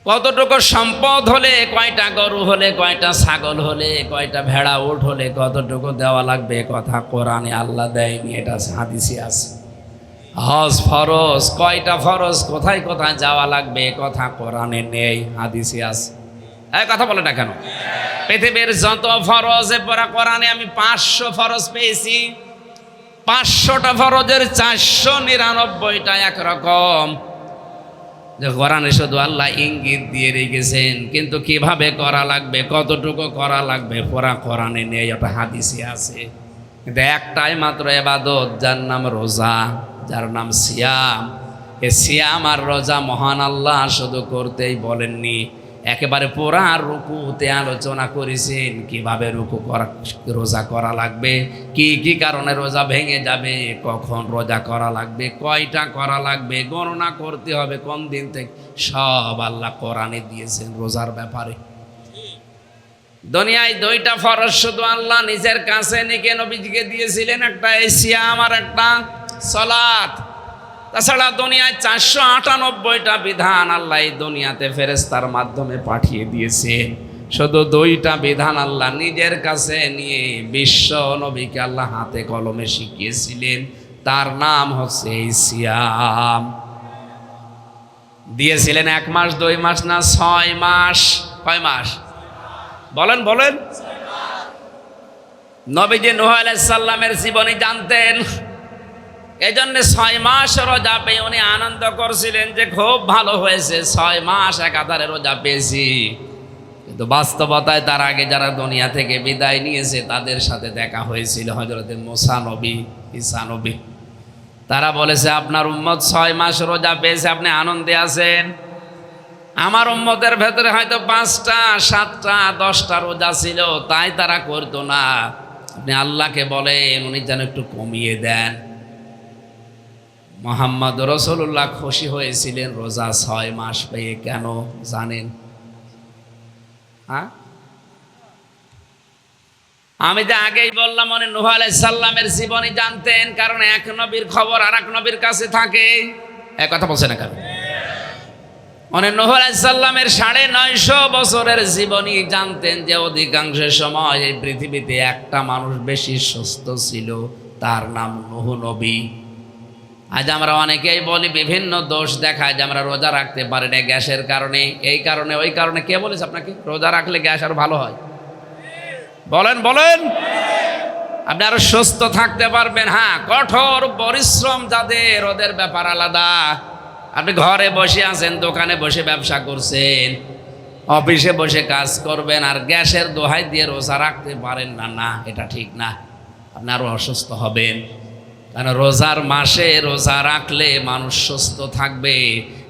কতটুকু সম্পদ হলে, কয়টা গরু হলে, কয়টা ছাগল হলে, কয়টা ভেড়া উট হলে কতটুকু দেওয়া লাগবে, কথা কোরআনে আল্লাহ দেয়নি, এটা হাদিসে আছে। হজ ফরজ, কয়টা ফরজ, কোথায় কোথায় যাওয়া লাগবে, কথা কোরআনে নেই, হাদিসে আছে। এই কথা বলে না কেন? পৃথিবীর যত ফরজে পড়া কোরআনে আমি 500 ফরজ পেয়েছি। 500টা ফরজের 499টা একরকম। যে কোরআনে শুধু আল্লাহ ইঙ্গিত দিয়ে রেখেছেন, কিন্তু কিভাবে করা লাগবে, কতটুকু করা লাগবে পুরা কোরআনে নেই, ওটা হাদিসে আছে। কিন্তু একটাই মাত্র ইবাদত, যার নাম রোজা, যার নাম সিয়াম। এ সিয়াম আর রোজা মহান আল্লাহ শুধু করতেই বলেননি, একেবারে পুরা রুকুতে আলোচনা করেছেন কিভাবে রোজা করা লাগবে, কি কি কারণে রোজা ভেঙে যাবে, কখন রোজা করা লাগবে, কয়টা করা লাগবে, গণনা করতে হবে কোন দিন থেকে, সব আল্লাহ কোরআনে দিয়েছেন রোজার ব্যাপারে। দুনিয়ায় 2টা ফরজ শুধু আল্লাহ নিজের কাছে নিকে নবীজিকে দিয়েছিলেন, একটা সিয়াম আর একটা সালাত। তাছাড়া দুনিয়ায় 498টা বিধান আল্লাহ এই দুনিয়াতে ফেরেশতার মাধ্যমে পাঠিয়ে দিয়েছে। শুধু 2টা বিধান আল্লাহ নিজের কাছে নিয়ে বিশ্ব নবীকে আল্লাহ হাতে কলমে শিখিয়েছিলেন, তার নাম হচ্ছে সিয়াম। দিয়েছিলেন 1 মাস, 2 মাস না 6 মাস? কয় মাস বলেন বলেন? নবীজি নূহ আলাইহিস সালামের জীবনী জানতেন, এজন্য 6 মাস রোজা পেয়ে উনি আনন্দ করছিলেন যে খুব ভালো হয়েছে, 6 মাস একাধারে রোজা পেয়েছি। কিন্তু বাস্তবতায় তার আগে যারা দুনিয়া থেকে বিদায় নিয়েছে তাদের সাথে দেখা হয়েছিল হযরতে মুসা নবী, ঈসা নবী। তারা বলেছে আপনার উম্মত 6 মাস রোজা পেয়েছে, আপনি আনন্দে আছেন। আমার উম্মতের ভেতরে হয়তো 5টা, 7টা, 10টা রোজা ছিল, তাই তারা করতো না। আপনি আল্লাহকে বলেন উনি যেন একটু কমিয়ে দেন। মুহাম্মদ রাসূলুল্লাহ খুশি হয়েছিলেন রোজা 6 মাস পেয়ে, কেন জানেন? হ্যাঁ, আমি যে আগেই বললাম উনি নূহ আলাইহিস সালামের জীবনী জানতেন, কারণ এক নবীর খবর আর এক নবীর কাছে থাকে। এক কথা বলছে না কেন? উনি নূহ আলাইহিস সালামের 950 বছরের জীবনী জানতেন, যে অধিকাংশ সময় এই পৃথিবীতে একটা মানুষ বেশি সুস্থ ছিল, তার নাম নূহ নবী। আজ আমরা অনেকেই বলি, বিভিন্ন দোষ দেখায় যে আমরা রোজা রাখতে পারি না গ্যাসের কারণে, এই কারণে, ওই কারণে। কে বলেছে আপনাকে রোজা রাখলে গ্যাস আর ভালো হয়? বলেন বলেন? আপনি আরো সুস্থ থাকতে পারবেন। হ্যাঁ, কঠোর পরিশ্রম যাদের, ওদের ব্যাপার আলাদা। আপনি ঘরে বসে আছেন, দোকানে বসে ব্যবসা করছেন, অফিসে বসে কাজ করবেন, আর গ্যাসের দোহাই দিয়ে রোজা রাখতে পারেন না, না এটা ঠিক না, আপনি আরো অসুস্থ হবেন। কারণ রোজার মাসে রোজা রাখলে মানুষ সুস্থ থাকবে।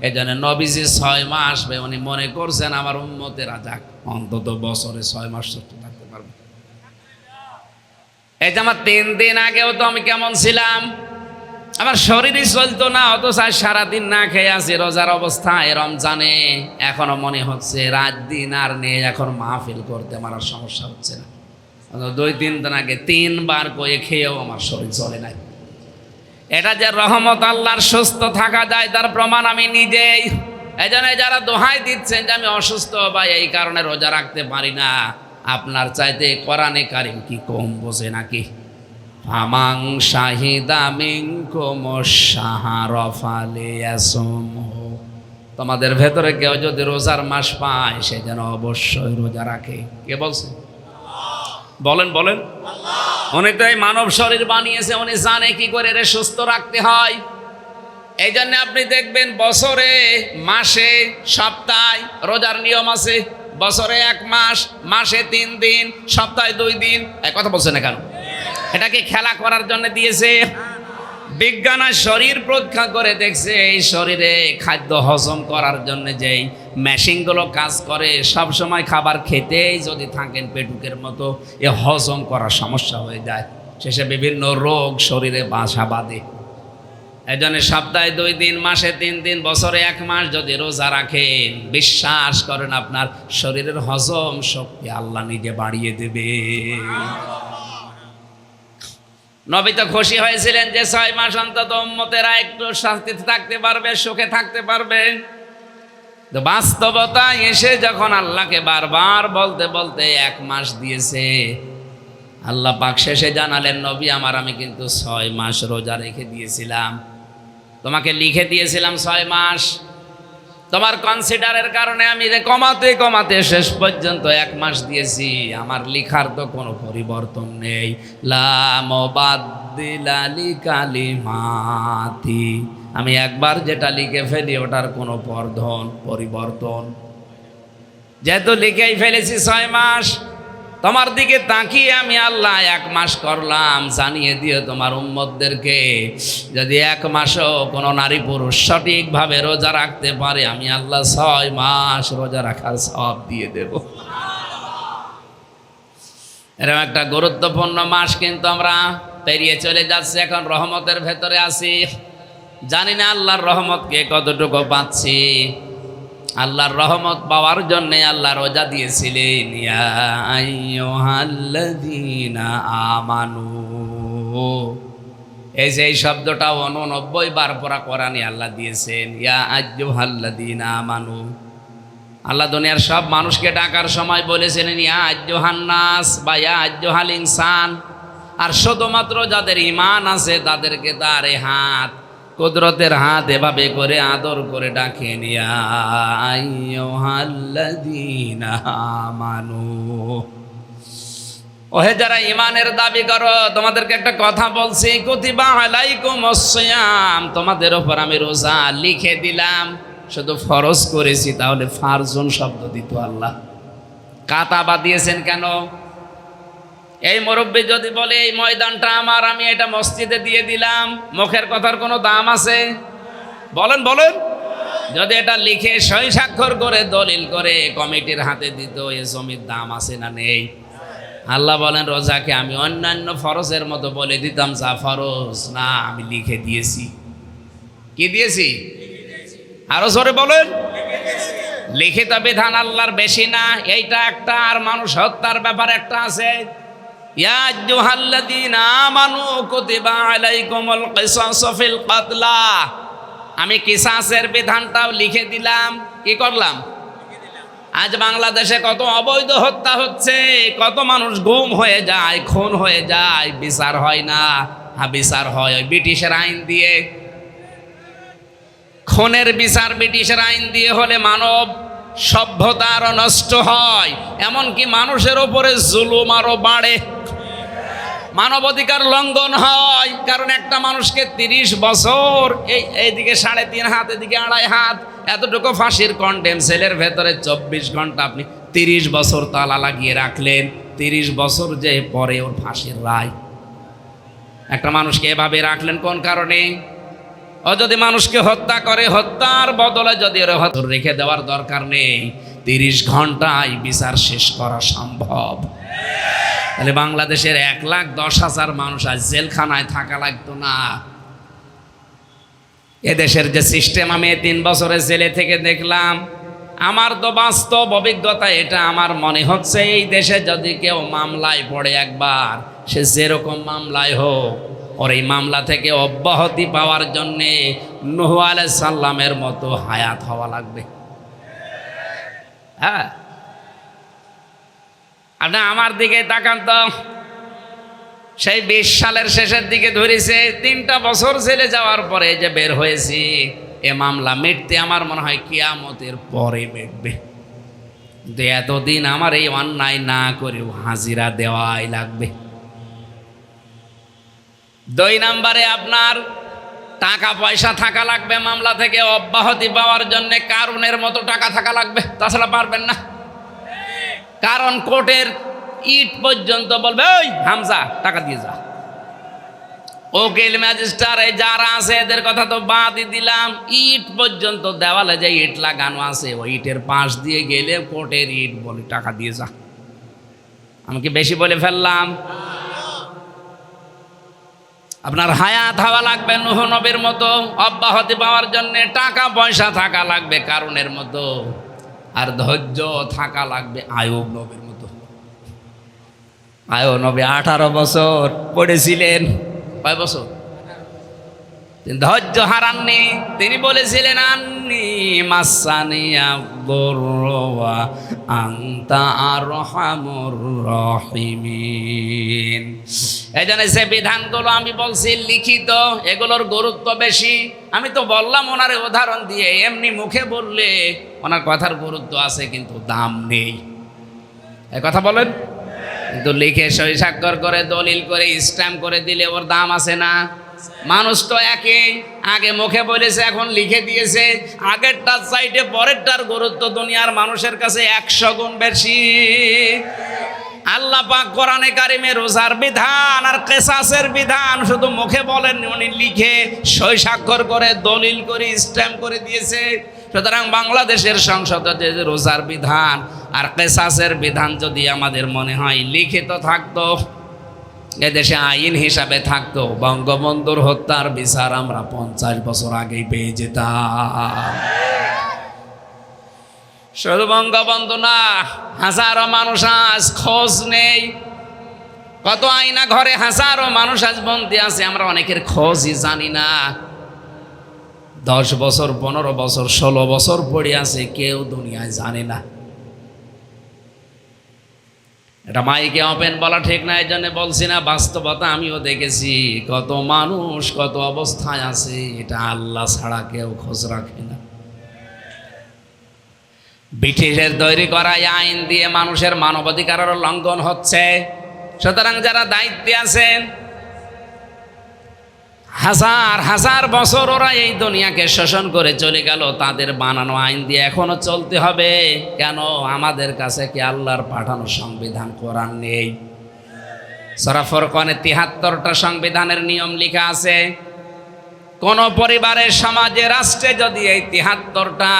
এই জন্য নবীজি 6 মাস উনি মনে করছেন আমার উম্মতেরা যাক অন্তত বছরে 6 মাস সুস্থ থাকতে পারবে। এই যে আমার 3 দিন আগেও তো আমি কেমন ছিলাম, আমার শরীরই চলতো না, অথচ আজ সারাদিন না খেয়ে আছি রোজার অবস্থায় রমজানে। এখনো মনে হচ্ছে রাত দিন আর নেই, এখন মাহফিল করতে আমার আর সমস্যা হচ্ছে না। 2-3 দিন আগে 3 বার করে খেয়েও আমার শরীর চলে নাই। এটা যে রহমত আল্লাহর, সুস্থ থাকা যায় তার প্রমাণ আমি নিজেই। এই জন্য যারা দোহাই দিচ্ছেন যে আমি অসুস্থ বা এই কারণে রোজা রাখতে পারি না, আপনার চাইতে কোরআনে কারিম কি কম বোঝে নাকি? ফামাং শাহিদা মিনকুম শাহরা ফালিয়াসুমহু, তোমাদের ভেতরে কেউ যদি রোজার মাস পায় সে যেন অবশ্যই রোজা রাখে। কে বলছে? বলেন বলেন? উনি তো এই মানব শরীর বানিয়েছে, উনি জানে কি করে এর সুস্থ রাখতে হয়। এই জন্য আপনি দেখবেন বছরে, মাসে, সপ্তাহে রোজার নিয়ম আছে। বছরে 1 মাস, মাসে 3 দিন, সপ্তাহে 2 দিন। এক কথা বলছে না কেন? এটা কি খেলা করার জন্য দিয়েছে? বিজ্ঞান আর শরীর পরীক্ষা করে দেখছে এই শরীরে খাদ্য হজম করার জন্য যেই মেশিনগুলো কাজ করে, সব সময় খাবার খেতেই যদি থাকেন পেটুকের মতো, এ হজম করার সমস্যা হয়ে যায়, শেষে বিভিন্ন রোগ শরীরে বাসা বাঁধে। এই জন্য সপ্তাহে 2 দিন, মাসে 3 দিন, বছরে 1 মাস যদি রোজা রাখেন, বিশ্বাস করেন আপনার শরীরের হজম শক্তি আল্লাহ নিজে বাড়িয়ে দেবে। নবী তো খুশি হয়েছিলেন যে 6 মাস অন্তত উম্মতেরা একটু শান্তিতে থাকতে পারবে, সুখে থাকতে পারবে। তো বাস্তবতায় এসে যখন আল্লাহকে বারবার বলতে বলতে 1 মাস দিয়েছে, আল্লাহ পাক শেষে জানালেন, নবী আমার, আমি কিন্তু 6 মাস রোজা রেখে দিয়েছিলাম, তোমাকে লিখে দিয়েছিলাম 6 মাস। তোমার কনসিডারের কারণে আমি কমাতে কমাতে শেষ পর্যন্ত 1 মাস দিয়েছি। আমার লিখার তো কোনো পরিবর্তন নেই। লা মুবাদদিলা লিকালিমাতি, আমি একবার যেটা লিখে ফেলি ওটার কোনো পরিবর্তন, যেহেতু লিখেই ফেলেছি 6 মাস, তোমার দিকে তাকিয়ে আমি আল্লাহ 1 মাস করলাম। জানিয়ে দিও তোমার উম্মতদেরকে, যদি 1 মাসও কোনো নারী পুরুষ সঠিকভাবে রোজা রাখতে পারে, আমি আল্লাহ 6 মাস রোজা রাখার সওয়াব দিয়ে দেব। এরকম একটা গুরুত্বপূর্ণ মাস কিন্তু আমরা পেরিয়ে চলে যাচ্ছি, এখন রহমতের ভেতরে আছি। জানি না আল্লাহর রহমতকে কতটুকু পাচ্ছি। আল্লাহর রহমত পাওয়ার জন্য আল্লাহ রোজা দিয়েছিলেন। ইয়া আইয়ুহাল্লাযীনা আমানু, এই যে এই শব্দটা 89 বার পড়া কোরআনে আল্লাহ দিয়েছেন। ইয়া আইয়ুহাল্লাযীনা আমানু, আল্লাহ দুনিয়ার সব মানুষকে ডাকার সময় বলেছিলেন ইয়া আইয়ুহান নাস বা ইয়া আইয়ুহাল ইনসান, আর শুধুমাত্র যাদের ঈমান আছে তাদেরকে তার হাত, কুদরতের হাত এভাবে করে আদর করে ডাকেন, ইয়া আইয়ুহাল্লাযীনা আমানু, ওহে যারা ঈমানের দাবি করো, তোমাদেরকে একটা কথা বলছি, কুতিবা আলাইকুমুস সিয়াম, তোমাদের উপর আমি রোজা লিখে দিলাম, শুধু ফরজ করেছি। তাহলে ফারজুন শব্দ দিত আল্লাহ, কাতাবা দিয়েছেন কেন? এই মুরব্বী যদি বলে এই ময়দানটা আমার, আমি এটা মসজিদে দিয়ে দিলাম, মুখের কথার কোনো দাম আছে? বলেন বলেন। যদি এটা লিখে সই স্বাক্ষর করে দলিল করে কমিটির হাতে দিত, এ জমির দাম আছে না নেই? আল্লাহ বলেন রোজাকে আমি অন্যান্য ফরজের মতো বলে দিতাম, যা ফরজ না আমি লিখে দিয়েছি। কি দিয়েছি? আরো জোরে বলেন। লিখিত বিধান আল্লাহর বেশি না? এইটা একটা, আর মানুষ হত্যার ব্যাপার একটা আছে। ইয়া আইয়ুহাল্লাযীনা আমানু কুতিবা আলাইকুমুল কিসাসু ফিল কাতলা, আমি কিসাসের বিধানটাও লিখে দিলাম। কি করলাম? আজ বাংলাদেশে কত অবৈধ হত্যা হচ্ছে, কত মানুষ গুম হয়ে যায়, খুন হয়ে যায়, বিচার হয় না। হ্যাঁ, বিচার হয় ওই ব্রিটিশের আইন দিয়ে। খুনের বিচার ব্রিটিশের আইন দিয়ে হলে মানব সভ্যতা আরো নষ্ট হয়, এমনকি মানুষের ওপরে জুলুম আরো বাড়ে, মানবাধিকার লঙ্ঘন হয়। কারণ একটা মানুষকে 30 বছর, এইদিকে 3.5 হাত, এদিকে 2.5 হাত, এতটুকু ফাঁসির কন্ডেম সেলের ভেতরে 24 ঘন্টা আপনি 30 বছর তালা লাগিয়ে রাখলেন। 30 বছর যে পরে ওর ফাঁসির রায়। একটা মানুষকে এভাবে রাখলেন কোন কারণে? ও যদি মানুষকে হত্যা করে, হত্যার বদলে যদি ওর হত্যা রেখে দেওয়ার দরকার নেই, 30 ঘন্টায় বিচার শেষ করা সম্ভব। তাহলে বাংলাদেশের 1,10,000 মানুষ আজ জেলখানায় থাকা লাগতো না। এদেশের যে সিস্টেম আমি 3 বছরের জেলে থেকে দেখলাম, আমার তো বাস্তব অভিজ্ঞতা এটা। আমার মনে হচ্ছে এই দেশে যদি কেউ মামলায় পড়ে একবার, সে যেরকম মামলায় হোক, ওর এই মামলা থেকে অব্যাহতি পাওয়ার জন্যে নূহ আলাইহিস সালামের মতো হায়াত হওয়া লাগবে। হ্যাঁ, আপনি আমার দিকে তাকান তো, সেই 20 সালের শেষের দিকে ধরেছে, 3টা বছর জেলে যাওয়ার পরে যে বের হয়েছি, এ মামলা মিটতে আমার মনে হয় কিয়ামতের পরে মিটবে। কিন্তু এতদিন আমার এই অন্যায় না করেও হাজিরা দেওয়াই লাগবে। 2 নম্বরে আপনার টাকা পয়সা থাকা লাগবে মামলা থেকে অব্যাহতি পাওয়ার জন্য, কারণের মতো টাকা থাকা লাগবে, তাছাড়া পারবেন না। কারণ কোর্টের ইট পর্যন্ত বলবে ওই হামজা টাকা দিয়ে যা। উকিল ম্যাজিস্ট্রেট এই যারা আছে এদের কথা তো বাদই দিলাম, ইট পর্যন্ত দেওয়ালে যে ইট লাগানো আছে ওই ইটের পাশ দিয়ে গেলে কোর্টের ইট বলে টাকা দিয়ে যা। আমি কি বেশি বলে ফেললাম? আপনার হায়াত হওয়া লাগবে নূহ নবীর মতো, অব্যাহতি পাওয়ার জন্য টাকা পয়সা থাকা লাগবে কারণের মতো, আর ধৈর্য থাকা লাগবে আয়ুব নবীর মতো। আয়ুব নবী 18 বছর পড়েছিলেন। কয় বছর? ধৈর্য হারাননি। তিনি বলেছিলেন আন্নি মাসানিয়া দুরওয়া আনতা আরহামুর রাহিমিন। এই জন্য যে বিধানগুলো আমি বলছি লিখিত, এগুলোর গুরুত্ব বেশি। আমি তো বললাম ওনারে উদাহরণ দিয়ে, এমনি মুখে বললে ওনার কথার গুরুত্ব আছে কিন্তু দাম নেই। এই কথা বলেন, কিন্তু লিখে সই স্বাক্ষর করে দলিল করে স্ট্যাম্প করে দিলে ওর দাম আছে না? মানুষ তো একই, আগে মুখে বলেছে এখন লিখে দিয়েছে। আগেরটার চাইতে পরেরটার গুরুত্ব দুনিয়ার মানুষের কাছে 100 গুণ বেশি। আল্লাহ পাক কোরআনে কারিমে রোজার বিধান আর কিসাসের বিধান শুধু মুখে বলেন, উনি লিখে সই স্বাক্ষর করে দলিল করে স্ট্যাম্প করে দিয়েছে। সুতরাং বাংলাদেশের সংসদে যে রোজার বিধান আর কিসাসের বিধান যদি আমাদের মনে হয় লিখিত থাকতো, এদেশে আইন হিসাবে থাকতো, বঙ্গবন্ধুর হত্যার বিচার আমরা 50 বছর আগেই পেয়ে যেতাম। শুধু বঙ্গবন্ধু না, হাজারো মানুষ আজ খোঁজ নেই। কত আয়না ঘরে হাজারো মানুষ আজ বন্দী আছে, আমরা অনেকের খোঁজই জানি না। 10 বছর 15 বছর 16 বছর পড়ে আছে, কেউ দুনিয়ায় জানে না। এটা মাইকে ওপেন বলা ঠিক না, এই জন্য বলছি না, বাস্তবতা আমিও দেখেছি। কত মানুষ কত অবস্থায় আছে, এটা আল্লাহ ছাড়া কেউ খোঁজ রাখে না। ব্রিটিশের তৈরি করা আইন দিয়ে মানুষের মানবাধিকারের লঙ্ঘন হচ্ছে। সুতরাং যারা দায়িত্বে আছেন, হাজার হাজার বছর ওরা এই দুনিয়াকে শোষণ করে চলে গেল, তাদের বানানো আইন দিয়ে এখনো চলতে হবে কেন? আমাদের কাছে কি আল্লাহর পাঠানো সংবিধান কোরআন নেই? সূরা ফুরকানে 73টা সংবিধানের নিয়ম লেখা আছে। কোন পরিবারের, সমাজে, রাষ্ট্রে যদি এই 73টা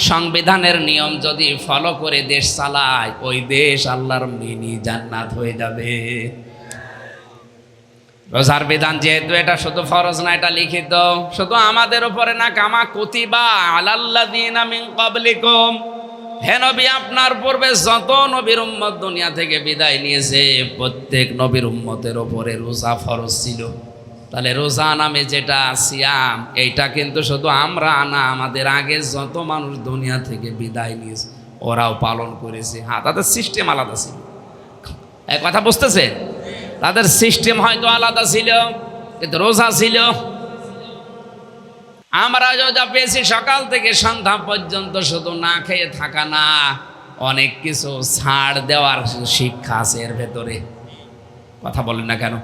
সংবিধানের নিয়ম যদি ফলো করে দেশ চালায়, ওই দেশ আল্লাহর মিনি জান্নাত হয়ে যাবে। রোজার বিধান যেহেতু এটা শুধু ফরজ না, এটা লিখিত, শুধু আমাদের উপরে না, কামা কুতিবা আলাল্লাযিনা মিন ক্বাবলিকুম, হে নবী আপনার পূর্বে যত নবীর উম্মত দুনিয়া থেকে বিদায় নিয়েছে, প্রত্যেক নবীর উম্মতের উপরে রোজা ফরজ ছিল। তাহলে রোজা নামে যেটা সিয়াম, এইটা কিন্তু শুধু আমরা না, আমাদের আগে যত মানুষ দুনিয়া থেকে বিদায় নিয়েছে ওরাও পালন করেছে। হ্যাঁ, তাদের সিস্টেম আলাদা ছিল। এক কথা বুঝতেছে? তাদের সিস্টেম হয়তো আলাদা ছিল, কিন্তু রোজা ছিল। আমরা রোজা পেয়েছি সকাল থেকে সন্ধ্যা পর্যন্ত শুধু না খেয়ে থাকা না, অনেক কিছু ছাড় দেওয়ার শিক্ষা আছে এর ভেতরে। কথা বলেন না কেন?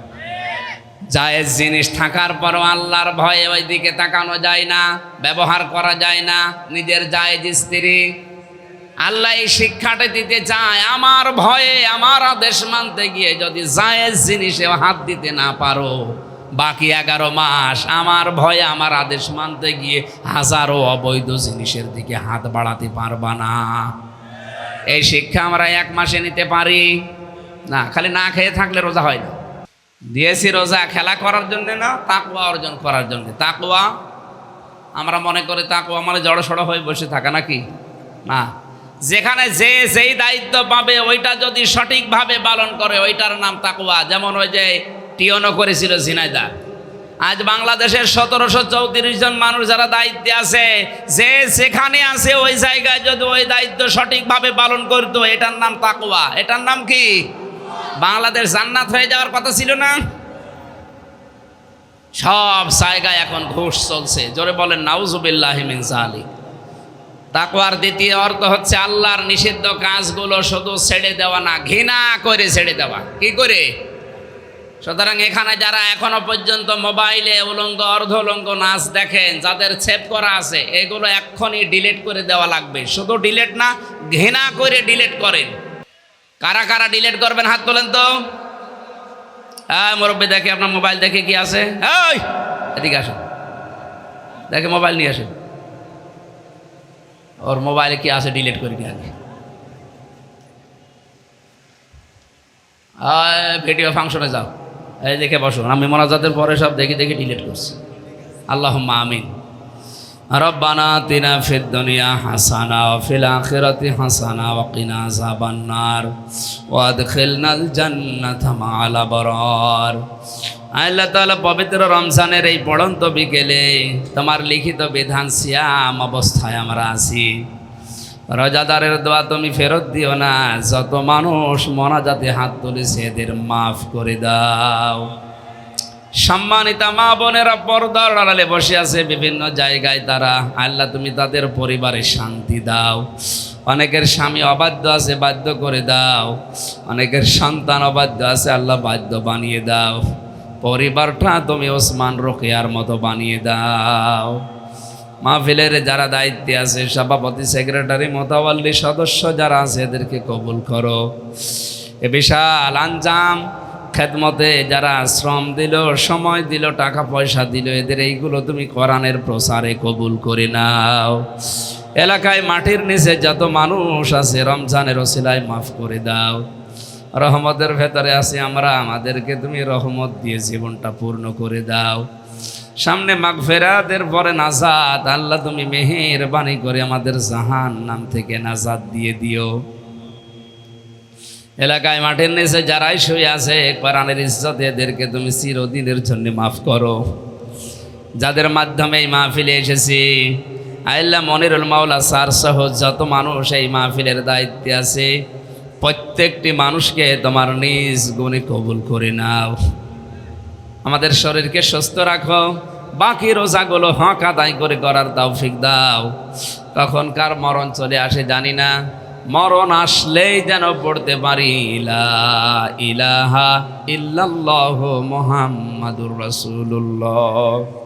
জায়েজ জিনিস থাকার পরও আল্লাহর ভয়ে ওই দিকে তাকানো যায় না, ব্যবহার করা যায় না। নিজের জায়েজ স্ত্রী, আল্লাহ এই শিক্ষাটা দিতে চায়, আমার ভয়ে আমার আদেশ মানতে গিয়ে যদি জায়েজ জিনিসে হাত দিতে না পারো, বাকি 11 মাস আমার ভয়ে আমার আদেশ মানতে গিয়ে হাজারো অবৈধ জিনিসের দিকে হাত বাড়াতে পারবা না। এই শিক্ষা আমরা 1 মাসে নিতে পারি না। খালি না খেয়ে থাকলে রোজা হয় না। দিয়েছি রোজা খেলা করার জন্য না, তাকওয়া অর্জন করার জন্য। তাকওয়া আমরা মনে করি তাকওয়া মানে জড়সড় হয়ে বসে থাকা, নাকি? না, যেখানে যে যেই দায়িত্ব পাবে ওইটা যদি সঠিকভাবে পালন করে ওইটার নাম তাকওয়া। যেমন ওই যে টিওনো করেছিল ঝিনাইদহ, আজ বাংলাদেশের 1734 জন মানুষ যারা দায়িত্বে আছে, যে যেখানে আছে ওই জায়গায় যদি ওই দায়িত্ব সঠিকভাবে পালন করতো, এটার নাম তাকওয়া। এটার নাম কি? বাংলাদেশ জান্নাত হয়ে যাওয়ার কথা ছিল না? সব জায়গায় এখন ঘুষ চলছে। জোরে বলেন নাউজুবিল্লাহি মিন যালিক। তাকওয়ার দ্বিতীয় অর্থ হচ্ছে আল্লাহর নিষিদ্ধ কাজগুলো শুধু ছেড়ে দেওয়া না, ঘৃণা করে ছেড়ে দেওয়া। কি করে? সুতরাং এখানে যারা এখনো পর্যন্ত মোবাইলে উলঙ্গ অর্ধ উলঙ্গ নাচ দেখেন, যাদের সেভ করা আছে, এগুলো এক্ষুনি ডিলিট করে দেওয়া লাগবে। শুধু ডিলিট না, ঘৃণা করে ডিলিট করেন। কারা কারা ডিলিট করবেন হাত তোলেন তো। হ্যাঁ মুরব্বী, দেখে আপনার মোবাইল দেখে কি আছে, এই এদিকে আসেন, দেখে মোবাইল নিয়ে আসেন, ওর মোবাইলে কি আছে ডিলিট করে কি আগে। ভিডিও ফাংশনে যাও, এই দেখে বসো, আমি মোনাজাতের পরে সব দেখে দেখে ডিলিট করছি। আল্লাহুম্মা আমিন। রব্বানা আতিনা ফিদ দুনিয়া হাসানা ওয়া ফিল আখিরাতি হাসানা ওয়া কিনা আযাবান নার ওয়া আদখিলনাল জান্নাতা মা'আল আবরার। আল্লাহ তাআলা পবিত্র রমজানের এই পড়ন্ত বিকেলে তোমার লিখিত বিধান সিয়াম অবস্থায় আমরা আছি। রোজাদারের দোয়া তুমি ফেরত দিও না। যত মানুষ মোনাজাতে হাত তুলেছে এদের মাফ করে দাও। সম্মানিতা মা বোনেরা পর্দার আড়ালে বসে আছে বিভিন্ন জায়গায় তারা, আল্লাহ তুমি তাদের পরিবারে শান্তি দাও। অনেকের স্বামী অবাধ্য আছে, বাধ্য করে দাও। অনেকের সন্তান অবাধ্য আছে, আল্লাহ বাধ্য বানিয়ে দাও। পরিবারটা তুমি ওসমান রোকেয়ার মতো বানিয়ে দাও। মাহফিলের যারা দায়িত্বে আছে, সভাপতি, সেক্রেটারি, মোতাওয়াল্লি, সদস্য যারা আছে এদেরকে কবুল করো। এ বিশাল আঞ্জাম খেদমতে যারা শ্রম দিল, সময় দিল, টাকা পয়সা দিল, এদের এইগুলো তুমি কোরআনের প্রসারে কবুল করে নাও। এলাকায় মাটির নিচে যত মানুষ আছে রমজানের ওসিলায় মাফ করে দাও। রহমতের ভেতরে আছি আমরা, আমাদেরকে তুমি রহমত দিয়ে জীবনটা পূর্ণ করে দাও। সামনে মাগফিরাতের পরে নাজাত, আল্লাহ তুমি মেহেরবানি করে আমাদের জাহান্নাম থেকে নাজাত দিয়ে দিও। এলাকায় মাঠের নিচে যারাই শুয়ে আছে কোরআনের ইজ্জতে এদেরকে তুমি চিরদিনের জন্য মাফ করো। যাদের মাধ্যমে এই মাহফিলে এসেছি আল্লাহ মনিরুল মাওলা স্যার সহ যত মানুষ এই মাহফিলের দায়িত্বে আছে প্রত্যেকটি মানুষকে তোমার নিজ গুণে কবুল করে নাও। আমাদের শরীরকে সুস্থ রাখো, বাকি রোজাগুলো হক আদায় করে করার তৌফিক দাও। কখন কার মরণ চলে আসে জানি না, মরণ আসলেই যেন পড়তে পারি লা ইলাহা ইল্লাল্লাহু মুহাম্মাদুর রাসূলুল্লাহ।